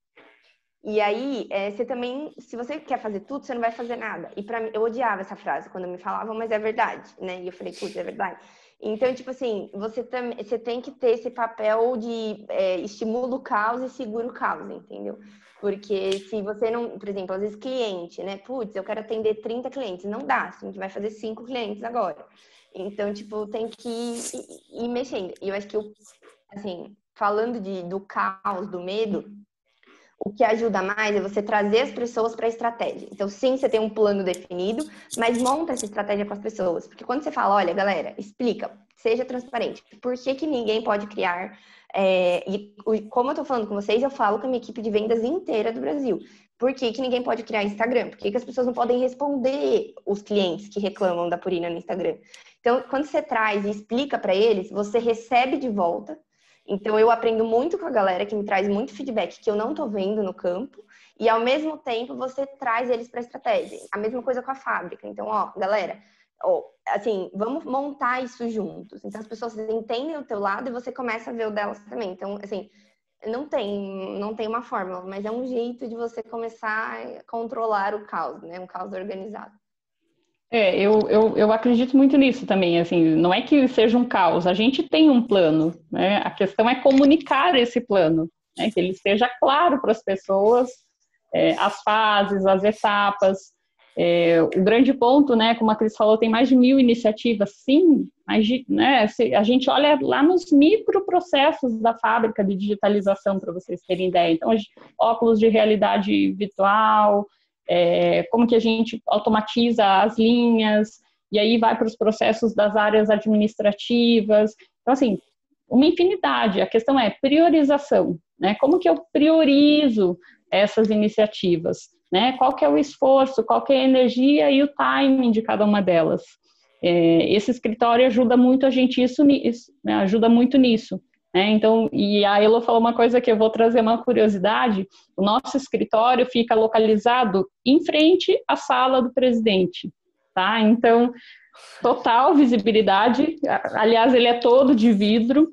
E aí, você também, se você quer fazer tudo, você não vai fazer nada. E pra mim, eu odiava essa frase quando me falavam, mas é verdade, né? E eu falei, putz, é verdade. Então, tipo assim, você tem que ter esse papel de estimula o caos e segura o caos, entendeu? Porque se você não, por exemplo, às vezes cliente, né? Putz, eu quero atender 30 clientes. Não dá, a gente vai fazer 5 clientes agora. Então, tipo, tem que ir mexendo. E eu acho que, assim, falando do caos, do medo, o que ajuda mais é você trazer as pessoas para a estratégia. Então, sim, você tem um plano definido, mas monta essa estratégia com as pessoas. Porque quando você fala, olha, galera, explica, seja transparente. Por que ninguém pode criar... e como eu tô falando com vocês, eu falo com a minha equipe de vendas inteira do Brasil. Por que ninguém pode criar Instagram? Por que as pessoas não podem responder os clientes que reclamam da Purina no Instagram? Então, quando você traz e explica para eles, você recebe de volta. Então, eu aprendo muito com a galera que me traz muito feedback que eu não tô vendo no campo. E, ao mesmo tempo, você traz eles para a estratégia. A mesma coisa com a fábrica. Então, galera, assim, vamos montar isso juntos. Então, as pessoas entendem o teu lado e você começa a ver o delas também. Então, assim, não tem uma fórmula, mas é um jeito de você começar a controlar o caos, né? Um caos organizado. Eu acredito muito nisso também, assim, não é que seja um caos, a gente tem um plano, né? A questão é comunicar esse plano, né? Que ele seja claro para as pessoas, as fases, as etapas. O grande ponto, né, como a Cris falou, tem mais de 1000 iniciativas, sim, mas, né, a gente olha lá nos microprocessos da fábrica de digitalização, para vocês terem ideia. Então, óculos de realidade virtual, como que a gente automatiza as linhas, e aí vai para os processos das áreas administrativas. Então, assim, uma infinidade. A questão é priorização, né? Como que eu priorizo essas iniciativas, né? Qual que é o esforço, qual que é a energia e o timing de cada uma delas. Esse escritório ajuda muito a gente né? Ajuda muito nisso. Então, e a Elo falou uma coisa que eu vou trazer uma curiosidade, o nosso escritório fica localizado em frente à sala do presidente, tá? Então, total visibilidade, aliás, ele é todo de vidro,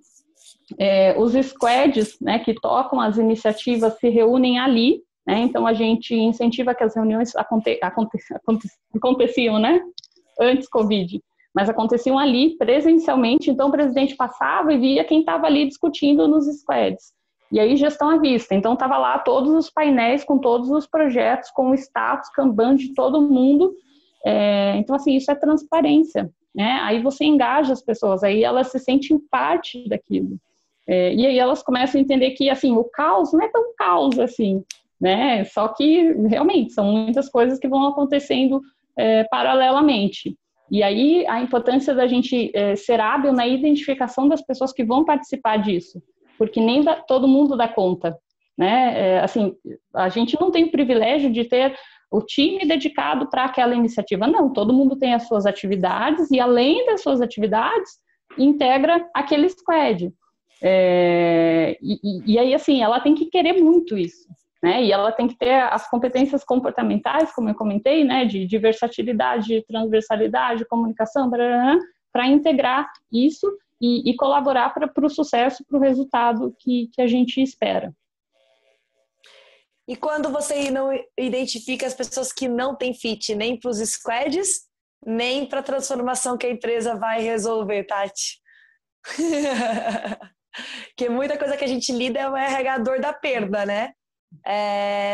os squads, né, que tocam as iniciativas se reúnem ali, né? Então, a gente incentiva que as reuniões aconteciam, né, antes Covid, mas aconteciam ali presencialmente, então o presidente passava e via quem estava ali discutindo nos squads. E aí gestão à vista, então estava lá todos os painéis com todos os projetos, com o status, Kanban de todo mundo. Então assim, isso é transparência, né? Aí você engaja as pessoas, aí elas se sentem parte daquilo. E aí elas começam a entender que assim, o caos não é tão caos assim, né? Só que realmente são muitas coisas que vão acontecendo paralelamente. E aí, a importância da gente ser hábil na identificação das pessoas que vão participar disso, porque nem todo mundo dá conta, né? Assim, a gente não tem o privilégio de ter o time dedicado para aquela iniciativa, não, todo mundo tem as suas atividades e, além das suas atividades, integra aquele squad. E aí, assim, ela tem que querer muito isso, né? E ela tem que ter as competências comportamentais, como eu comentei, né? De versatilidade, de transversalidade, comunicação, para integrar isso e colaborar para o sucesso, para o resultado que a gente espera. E quando você não identifica as pessoas que não têm fit nem para os squads, nem para a transformação que a empresa vai resolver, Tati? Porque muita coisa que a gente lida é o RH da perda, né?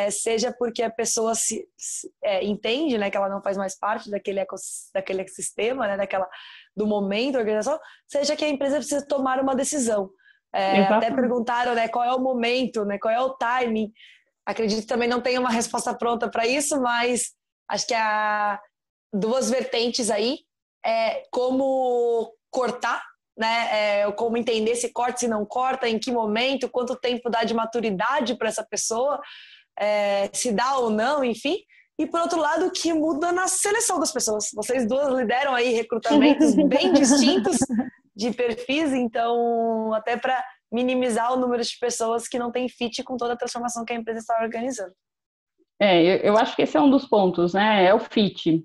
Seja porque a pessoa entende, né, que ela não faz mais parte daquele ecossistema, né, do momento da organização, seja que a empresa precisa tomar uma decisão. Até perguntaram, né, qual é o momento, né, qual é o timing. Acredito que também não tem uma resposta pronta para isso, mas acho que há duas vertentes aí. Como cortar, né? Como entender se corta, se não corta, em que momento, quanto tempo dá de maturidade para essa pessoa, se dá ou não, enfim. E, por outro lado, o que muda na seleção das pessoas. Vocês duas lideram aí recrutamentos bem distintos de perfis, então, até para minimizar o número de pessoas que não têm fit com toda a transformação que a empresa está organizando. Eu acho que esse é um dos pontos, né? É o fit.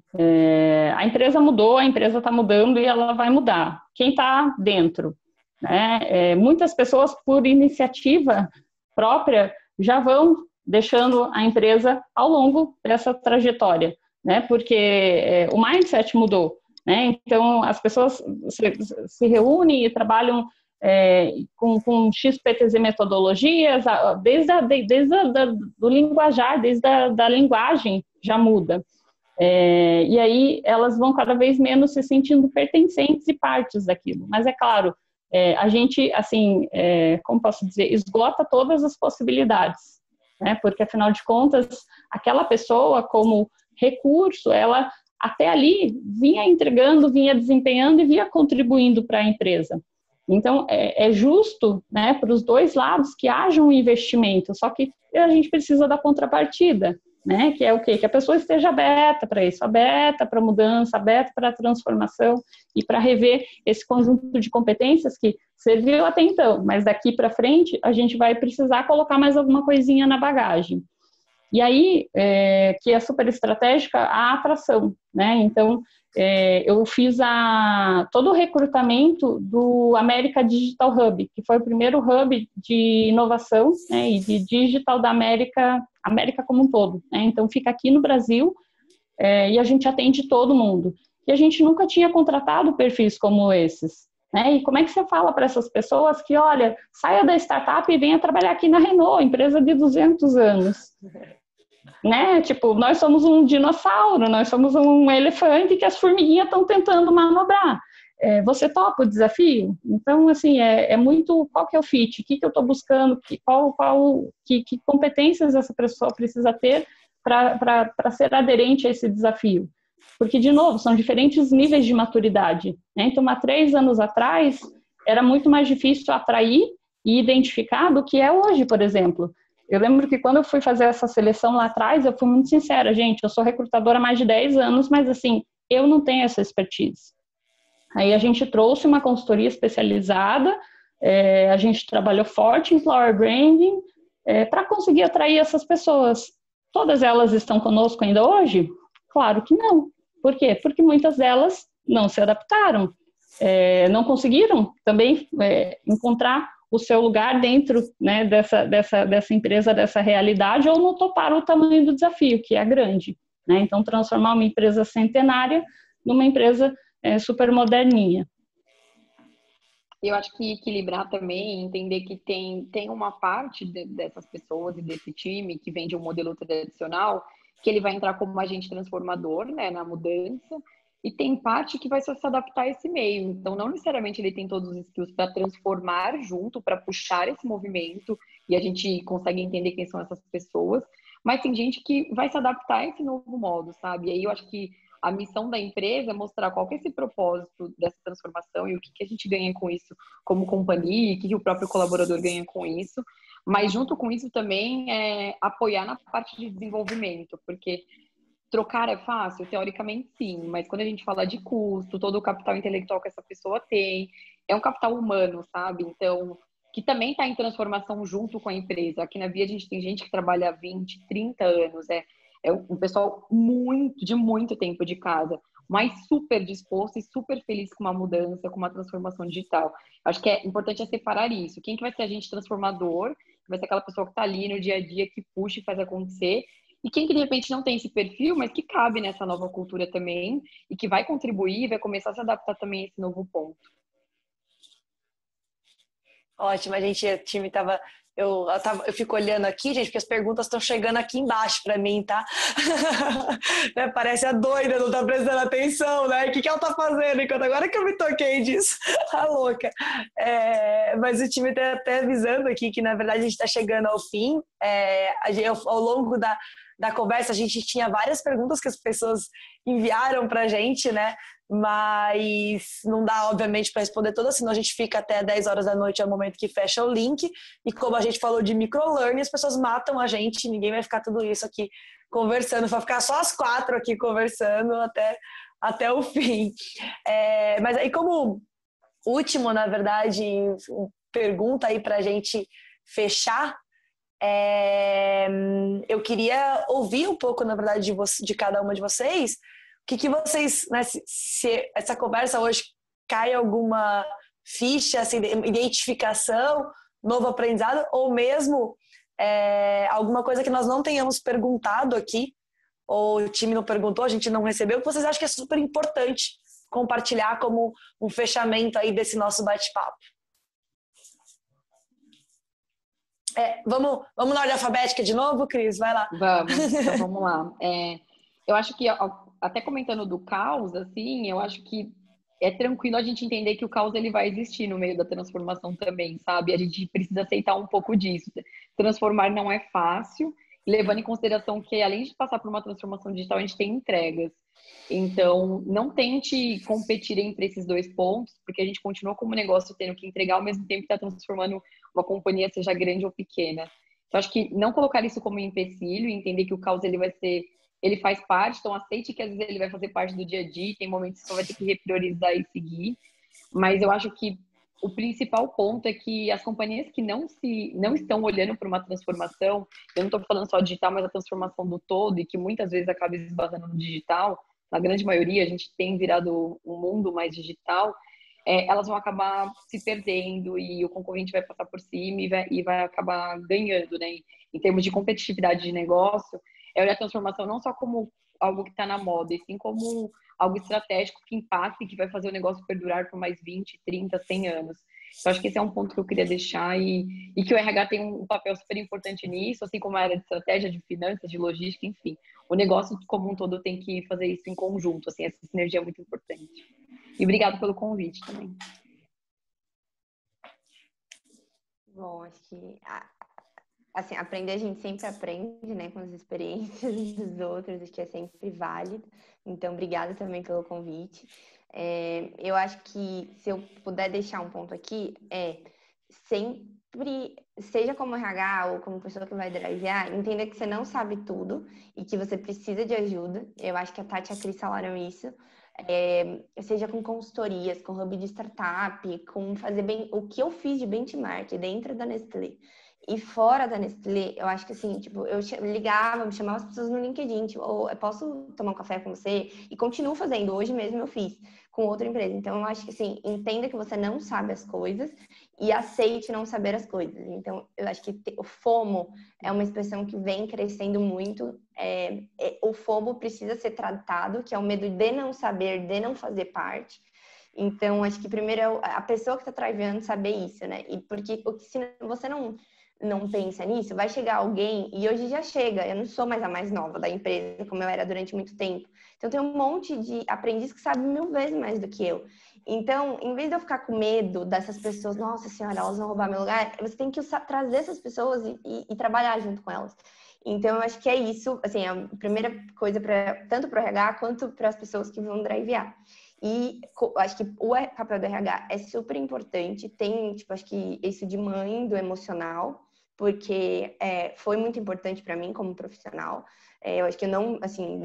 A empresa mudou, a empresa está mudando e ela vai mudar. Quem está dentro? Né? Muitas pessoas, por iniciativa própria, já vão deixando a empresa ao longo dessa trajetória, né? Porque o mindset mudou, né? Então, as pessoas se reúnem e trabalham com XPTZ metodologias, desde do linguajar, desde da linguagem já muda. E aí elas vão cada vez menos se sentindo pertencentes e partes daquilo. Mas é claro, a gente, assim, como posso dizer, esgota todas as possibilidades, né? Porque afinal de contas, aquela pessoa como recurso, ela até ali vinha entregando, vinha desempenhando e vinha contribuindo para a empresa. Então, é justo, né, para os dois lados que haja um investimento, só que a gente precisa da contrapartida, né, que é o quê? Que a pessoa esteja aberta para isso, aberta para mudança, aberta para transformação e para rever esse conjunto de competências que serviu até então, mas daqui para frente a gente vai precisar colocar mais alguma coisinha na bagagem. E aí, que é super estratégica, a atração, né, então, eu fiz todo o recrutamento do América Digital Hub, que foi o primeiro hub de inovação, né, e de digital da América como um todo, né? Então fica aqui no Brasil e a gente atende todo mundo. E a gente nunca tinha contratado perfis como esses, né? E como é que você fala para essas pessoas que, olha, saia da startup e venha trabalhar aqui na Renault, empresa de 200 anos? Né? Tipo, nós somos um dinossauro, nós somos um elefante que as formiguinhas estão tentando manobrar. Você topa o desafio? Então, assim, muito qual que é o fit, o que eu estou buscando, que competências essa pessoa precisa ter para ser aderente a esse desafio. Porque, de novo, são diferentes níveis de maturidade, né? Então, há 3 anos atrás, era muito mais difícil atrair e identificar do que é hoje, por exemplo. Eu lembro que quando eu fui fazer essa seleção lá atrás, eu fui muito sincera, gente, eu sou recrutadora há mais de 10 anos, mas assim, eu não tenho essa expertise. Aí a gente trouxe uma consultoria especializada, a gente trabalhou forte em employer branding, para conseguir atrair essas pessoas. Todas elas estão conosco ainda hoje? Claro que não. Por quê? Porque muitas delas não se adaptaram, não conseguiram também encontrar o seu lugar dentro, né, dessa empresa, dessa realidade, ou não toparam o tamanho do desafio, que é grande, né? Então, transformar uma empresa centenária numa empresa super moderninha. Eu acho que equilibrar também, entender que tem uma parte dessas pessoas e desse time que vem de um modelo tradicional, que ele vai entrar como agente transformador, né, na mudança, e tem parte que vai se adaptar a esse meio. Então, não necessariamente ele tem todos os skills para transformar junto, para puxar esse movimento, e a gente consegue entender quem são essas pessoas, mas tem gente que vai se adaptar a esse novo modo, sabe? E aí eu acho que a missão da empresa é mostrar qual que é esse propósito dessa transformação e o que a gente ganha com isso como companhia, e o que o próprio colaborador ganha com isso. Mas junto com isso também apoiar na parte de desenvolvimento, porque trocar é fácil? Teoricamente sim, mas quando a gente fala de custo, todo o capital intelectual que essa pessoa tem, é um capital humano, sabe? Então, que também está em transformação junto com a empresa. Aqui na Via a gente tem gente que trabalha há 20, 30 anos, é um pessoal de muito tempo de casa, mas super disposto e super feliz com uma mudança, com uma transformação digital. Acho que é importante separar isso. Quem que vai ser agente transformador? Vai ser aquela pessoa que está ali no dia a dia, que puxa e faz acontecer. E quem que de repente não tem esse perfil, mas que cabe nessa nova cultura também e que vai contribuir, vai começar a se adaptar também a esse novo ponto. Ótimo, a gente, o time tava... Eu fico olhando aqui, gente, porque as perguntas estão chegando aqui embaixo para mim, tá? Né? Parece a doida, não tá prestando atenção, né? O que ela tá fazendo? Enquanto agora que eu me toquei disso, a louca. Mas o time tá até avisando aqui que, na verdade, a gente está chegando ao fim. Ao longo da conversa, a gente tinha várias perguntas que as pessoas enviaram pra gente, né? Mas não dá, obviamente, para responder todas, senão a gente fica até 10 horas da noite, é o momento que fecha o link. E como a gente falou de microlearning, as pessoas matam a gente, ninguém vai ficar tudo isso aqui conversando, vai ficar só as 4 aqui conversando até o fim. Mas aí, como último, na verdade, pergunta aí para a gente fechar, eu queria ouvir um pouco, na verdade, de cada uma de vocês. O que vocês, né, se essa conversa hoje cai alguma ficha, assim, identificação, novo aprendizado, ou mesmo alguma coisa que nós não tenhamos perguntado aqui, ou o time não perguntou, a gente não recebeu, que vocês acham que é super importante compartilhar como um fechamento aí desse nosso bate-papo? Vamos na ordem alfabética de novo, Cris? Vai lá. Vamos, então vamos lá. Eu acho que, até comentando do caos, assim, eu acho que é tranquilo a gente entender que o caos ele vai existir no meio da transformação também, sabe? A gente precisa aceitar um pouco disso. Transformar não é fácil, levando em consideração que, além de passar por uma transformação digital, a gente tem entregas. Então, não tente competir entre esses dois pontos, porque a gente continua como negócio tendo que entregar ao mesmo tempo que está transformando uma companhia, seja grande ou pequena. Então, acho que não colocar isso como empecilho e entender que o caos ele faz parte, então aceite que às vezes ele vai fazer parte do dia a dia, tem momentos que você vai ter que repriorizar e seguir. Mas eu acho que o principal ponto é que as companhias que não estão olhando para uma transformação, eu não estou falando só digital, mas a transformação do todo, e que muitas vezes acaba esbarrando no digital, na grande maioria a gente tem virado um mundo mais digital, elas vão acabar se perdendo e o concorrente vai passar por cima e vai acabar ganhando, né? Em termos de competitividade de negócio, olhar a transformação não só como algo que está na moda, e sim como algo estratégico que impacta e que vai fazer o negócio perdurar por mais 20, 30, 100 anos. Então, acho que esse é um ponto que eu queria deixar e que o RH tem um papel super importante nisso, assim como a área de estratégia, de finanças, de logística, enfim. O negócio como um todo tem que fazer isso em conjunto, assim, essa sinergia é muito importante. E obrigado pelo convite também. Bom, acho que assim, aprender a gente sempre aprende, né, com as experiências dos outros, acho que é sempre válido. Então, obrigada também pelo convite. Eu acho que, se eu puder deixar um ponto aqui, sempre, seja como RH ou como pessoa que vai drivear, entenda que você não sabe tudo e que você precisa de ajuda. Eu acho que a Tati e a Cris falaram isso. Seja com consultorias, com hub de startup, com fazer bem o que eu fiz de benchmark dentro da Nestlé. E fora da Nestlé, eu acho que assim, tipo, eu ligava, me chamava as pessoas no LinkedIn, tipo, eu posso tomar um café com você? E continuo fazendo, hoje mesmo eu fiz com outra empresa. Então, eu acho que assim, entenda que você não sabe as coisas e aceite não saber as coisas. Então, eu acho que o FOMO é uma expressão que vem crescendo muito. O FOMO precisa ser tratado, que é o medo de não saber, de não fazer parte. Então, acho que primeiro é a pessoa que está driveando saber isso, né? E porque se você não pensa nisso, vai chegar alguém, e hoje já chega, eu não sou mais a mais nova da empresa, como eu era durante muito tempo. Então, tem um monte de aprendiz que sabe 1000 vezes mais do que eu. Então, em vez de eu ficar com medo dessas pessoas, nossa senhora, elas vão roubar meu lugar, você tem que trazer essas pessoas e trabalhar junto com elas. Então, eu acho que é isso, assim, a primeira coisa, tanto para o RH quanto para as pessoas que vão drivear. E acho que o papel do RH é super importante, tem, tipo, acho que isso de mãe, do emocional, porque foi muito importante para mim como profissional. Eu acho que eu não, assim,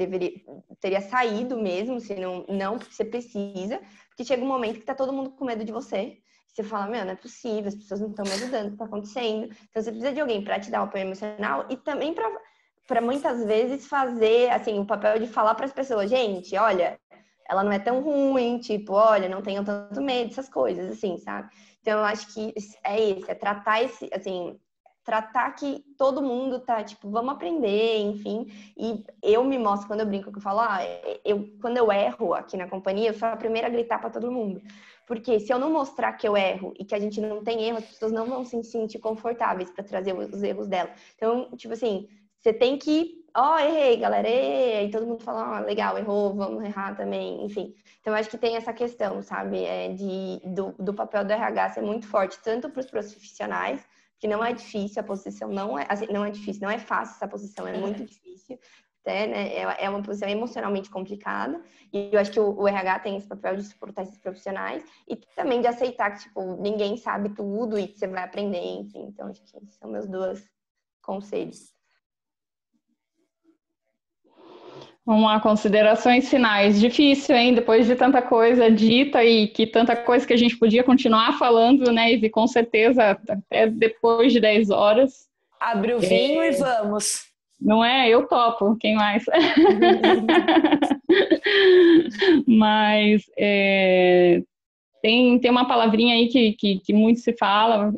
teria saído mesmo, se não porque você precisa, porque chega um momento que tá todo mundo com medo de você, você fala, meu, não é possível, as pessoas não estão me ajudando, o que está acontecendo? Então, você precisa de alguém para te dar o apoio emocional e também para muitas vezes fazer, assim, o papel de falar para as pessoas, gente, olha, ela não é tão ruim, tipo, olha, não tenham tanto medo, essas coisas, assim, sabe? Então, eu acho que é tratar assim, tratar que todo mundo tá, tipo, vamos aprender, enfim. E eu me mostro, quando eu brinco, que eu falo, quando eu erro aqui na companhia, eu sou a primeira a gritar para todo mundo. Porque se eu não mostrar que eu erro e que a gente não tem erro, as pessoas não vão se sentir confortáveis para trazer os erros dela. Então, tipo assim, você tem que, errei, galera, errei. E todo mundo fala, legal, errou, vamos errar também, enfim. Então, acho que tem essa questão, sabe, do papel do RH ser muito forte, tanto para os profissionais, que não é difícil, a posição não é, assim, não é difícil, não é fácil essa posição, é muito difícil, até, né? É uma posição emocionalmente complicada, e eu acho que o RH tem esse papel de suportar esses profissionais e também de aceitar que, tipo, ninguém sabe tudo e que você vai aprender, enfim. Então, acho que esses são meus dois conselhos. Vamos lá, considerações finais. Difícil, hein? Depois de tanta coisa dita e que tanta coisa que a gente podia continuar falando, né, Ivy? Com certeza, até depois de 10 horas. Abre o vinho e vamos. Não é? Eu topo. Quem mais? Mas tem uma palavrinha aí que muito se fala,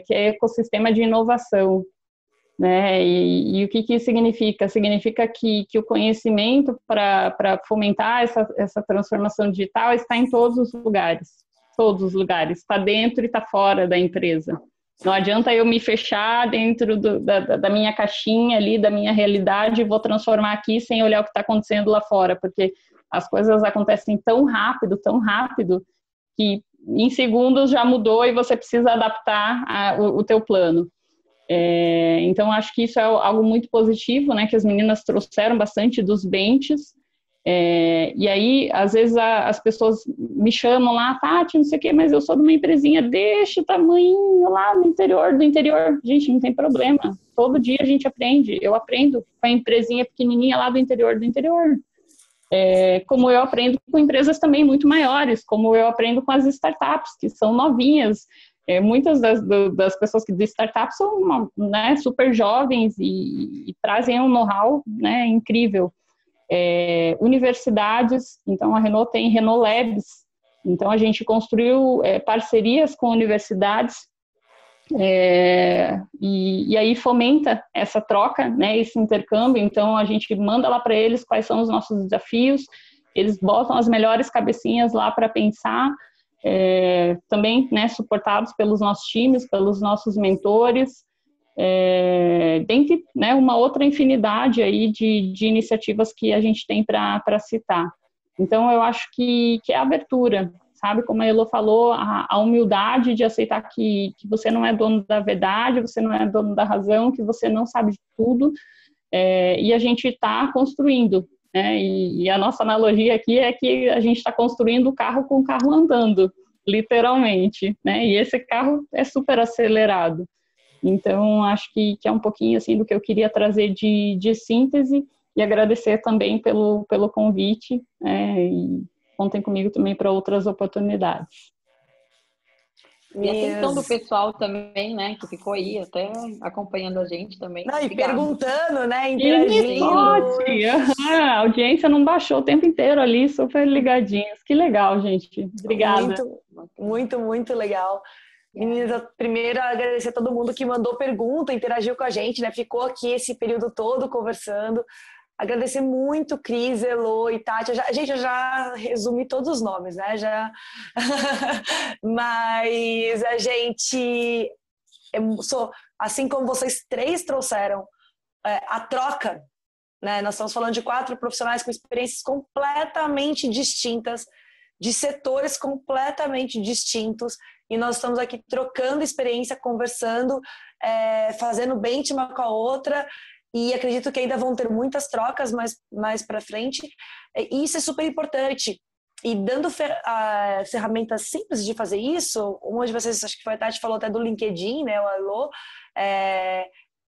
que é ecossistema de inovação. Né? E o que isso significa? Significa que o conhecimento para fomentar essa transformação digital está em todos os lugares, está dentro e está fora da empresa. Não adianta eu me fechar dentro da minha caixinha ali, da minha realidade, e vou transformar aqui sem olhar o que está acontecendo lá fora, porque as coisas acontecem tão rápido, que em segundos já mudou e você precisa adaptar o teu plano. Então, acho que isso é algo muito positivo, né, que as meninas trouxeram bastante dos benches, e aí, às vezes, as pessoas me chamam lá, Tati, não sei o quê, mas eu sou de uma empresinha deste tamanho lá no interior do interior. Gente, não tem problema, todo dia a gente aprende, eu aprendo com a empresinha pequenininha lá do interior. Como eu aprendo com empresas também muito maiores, como eu aprendo com as startups, que são novinhas. Muitas das pessoas de startups são, né, super jovens e trazem um know-how, né, incrível. Universidades, então a Renault tem Renault Labs, então a gente construiu parcerias com universidades e aí fomenta essa troca, né, esse intercâmbio. Então a gente manda lá para eles quais são os nossos desafios, eles botam as melhores cabecinhas lá para pensar, também, né, suportados pelos nossos times, pelos nossos mentores, dentre, né, uma outra infinidade aí de iniciativas que a gente tem para citar. Então, eu acho que é a abertura, sabe? Como a Elo falou, a humildade de aceitar que você não é dono da verdade, você não é dono da razão, que você não sabe de tudo, e a gente está construindo, né? E a nossa analogia aqui é que a gente está construindo o carro com o carro andando, literalmente, né? E esse carro é super acelerado. Então, acho que é um pouquinho assim do que eu queria trazer de síntese, e agradecer também pelo convite, e contem comigo também para outras oportunidades. E atenção do pessoal também, né, que ficou aí até acompanhando a gente também. Não, e perguntando, né, interagindo. A audiência não baixou o tempo inteiro ali, super ligadinhos. Que legal, gente. Obrigada. Muito, muito legal. Meninas, primeiro agradecer a todo mundo que mandou pergunta, interagiu com a gente, né? Ficou aqui esse período todo conversando. Agradecer muito, Cris, Elo e Tati. Eu já resumi todos os nomes, né? Mas a gente... assim como vocês três trouxeram a troca, né? Nós estamos falando de 4 profissionais com experiências completamente distintas, de setores completamente distintos, e nós estamos aqui trocando experiência, conversando, fazendo benchmark com a outra, e acredito que ainda vão ter muitas trocas mais para frente, e isso é super importante. E dando ferramentas simples de fazer isso, uma de vocês, acho que foi a Tati, falou até do LinkedIn, né, o Alô,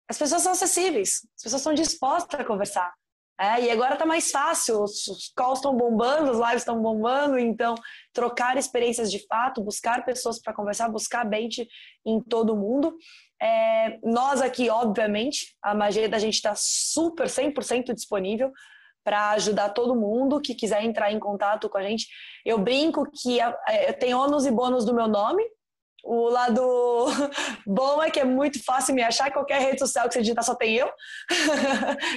as pessoas são acessíveis, as pessoas estão dispostas a conversar. E agora tá mais fácil, os calls estão bombando, os lives estão bombando, então trocar experiências de fato, buscar pessoas para conversar, buscar bench em todo mundo. Nós aqui, obviamente, a Mageda, a gente está super 100% disponível para ajudar todo mundo que quiser entrar em contato com a gente. Eu brinco que tem ônus e bônus do meu nome. O lado bom é que é muito fácil me achar, qualquer rede social que você digitar só tem eu.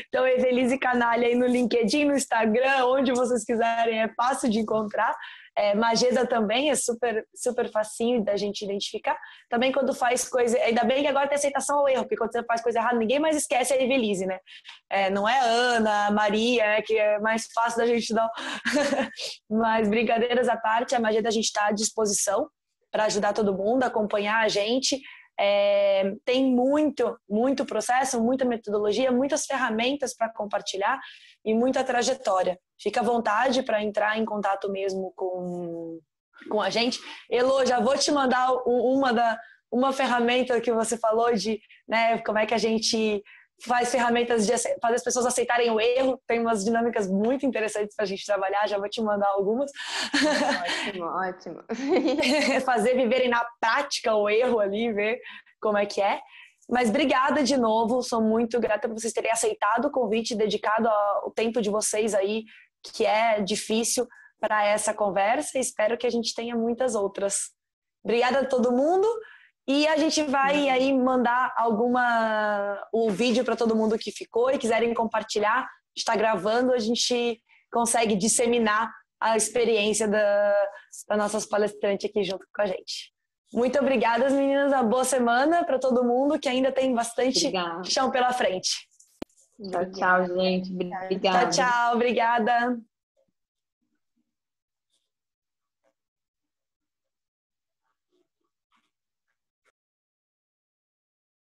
Então, Evelise Canalha aí no LinkedIn, no Instagram, onde vocês quiserem, é fácil de encontrar. Mageda também é super, super facinho da gente identificar. Também quando faz coisa, ainda bem que agora tem aceitação ao erro, porque quando você faz coisa errada, ninguém mais esquece a Evelise, né? Não é a Ana, a Maria, que é mais fácil da gente dar. Mas brincadeiras à parte, a Mageda a gente está à disposição para ajudar todo mundo, acompanhar a gente. Tem muito processo, muita metodologia, muitas ferramentas para compartilhar e muita trajetória. Fica à vontade para entrar em contato mesmo com a gente. Elo, já vou te mandar uma ferramenta que você falou de, né, como é que a gente faz ferramentas de fazer as pessoas aceitarem o erro. Tem umas dinâmicas muito interessantes para a gente trabalhar, já vou te mandar algumas. Ótimo. Fazer viverem na prática o erro ali, ver como é que é. Mas obrigada de novo, sou muito grata por vocês terem aceitado o convite, dedicado o tempo de vocês aí, que é difícil para essa conversa. Espero que a gente tenha muitas outras. Obrigada a todo mundo. E a gente vai aí mandar o vídeo para todo mundo que ficou e quiserem compartilhar, está gravando, a gente consegue disseminar a experiência das nossas palestrantes aqui junto com a gente. Muito obrigada, meninas, uma boa semana para todo mundo, que ainda tem bastante chão pela frente. Tchau, gente. Obrigada. Tchau, obrigada.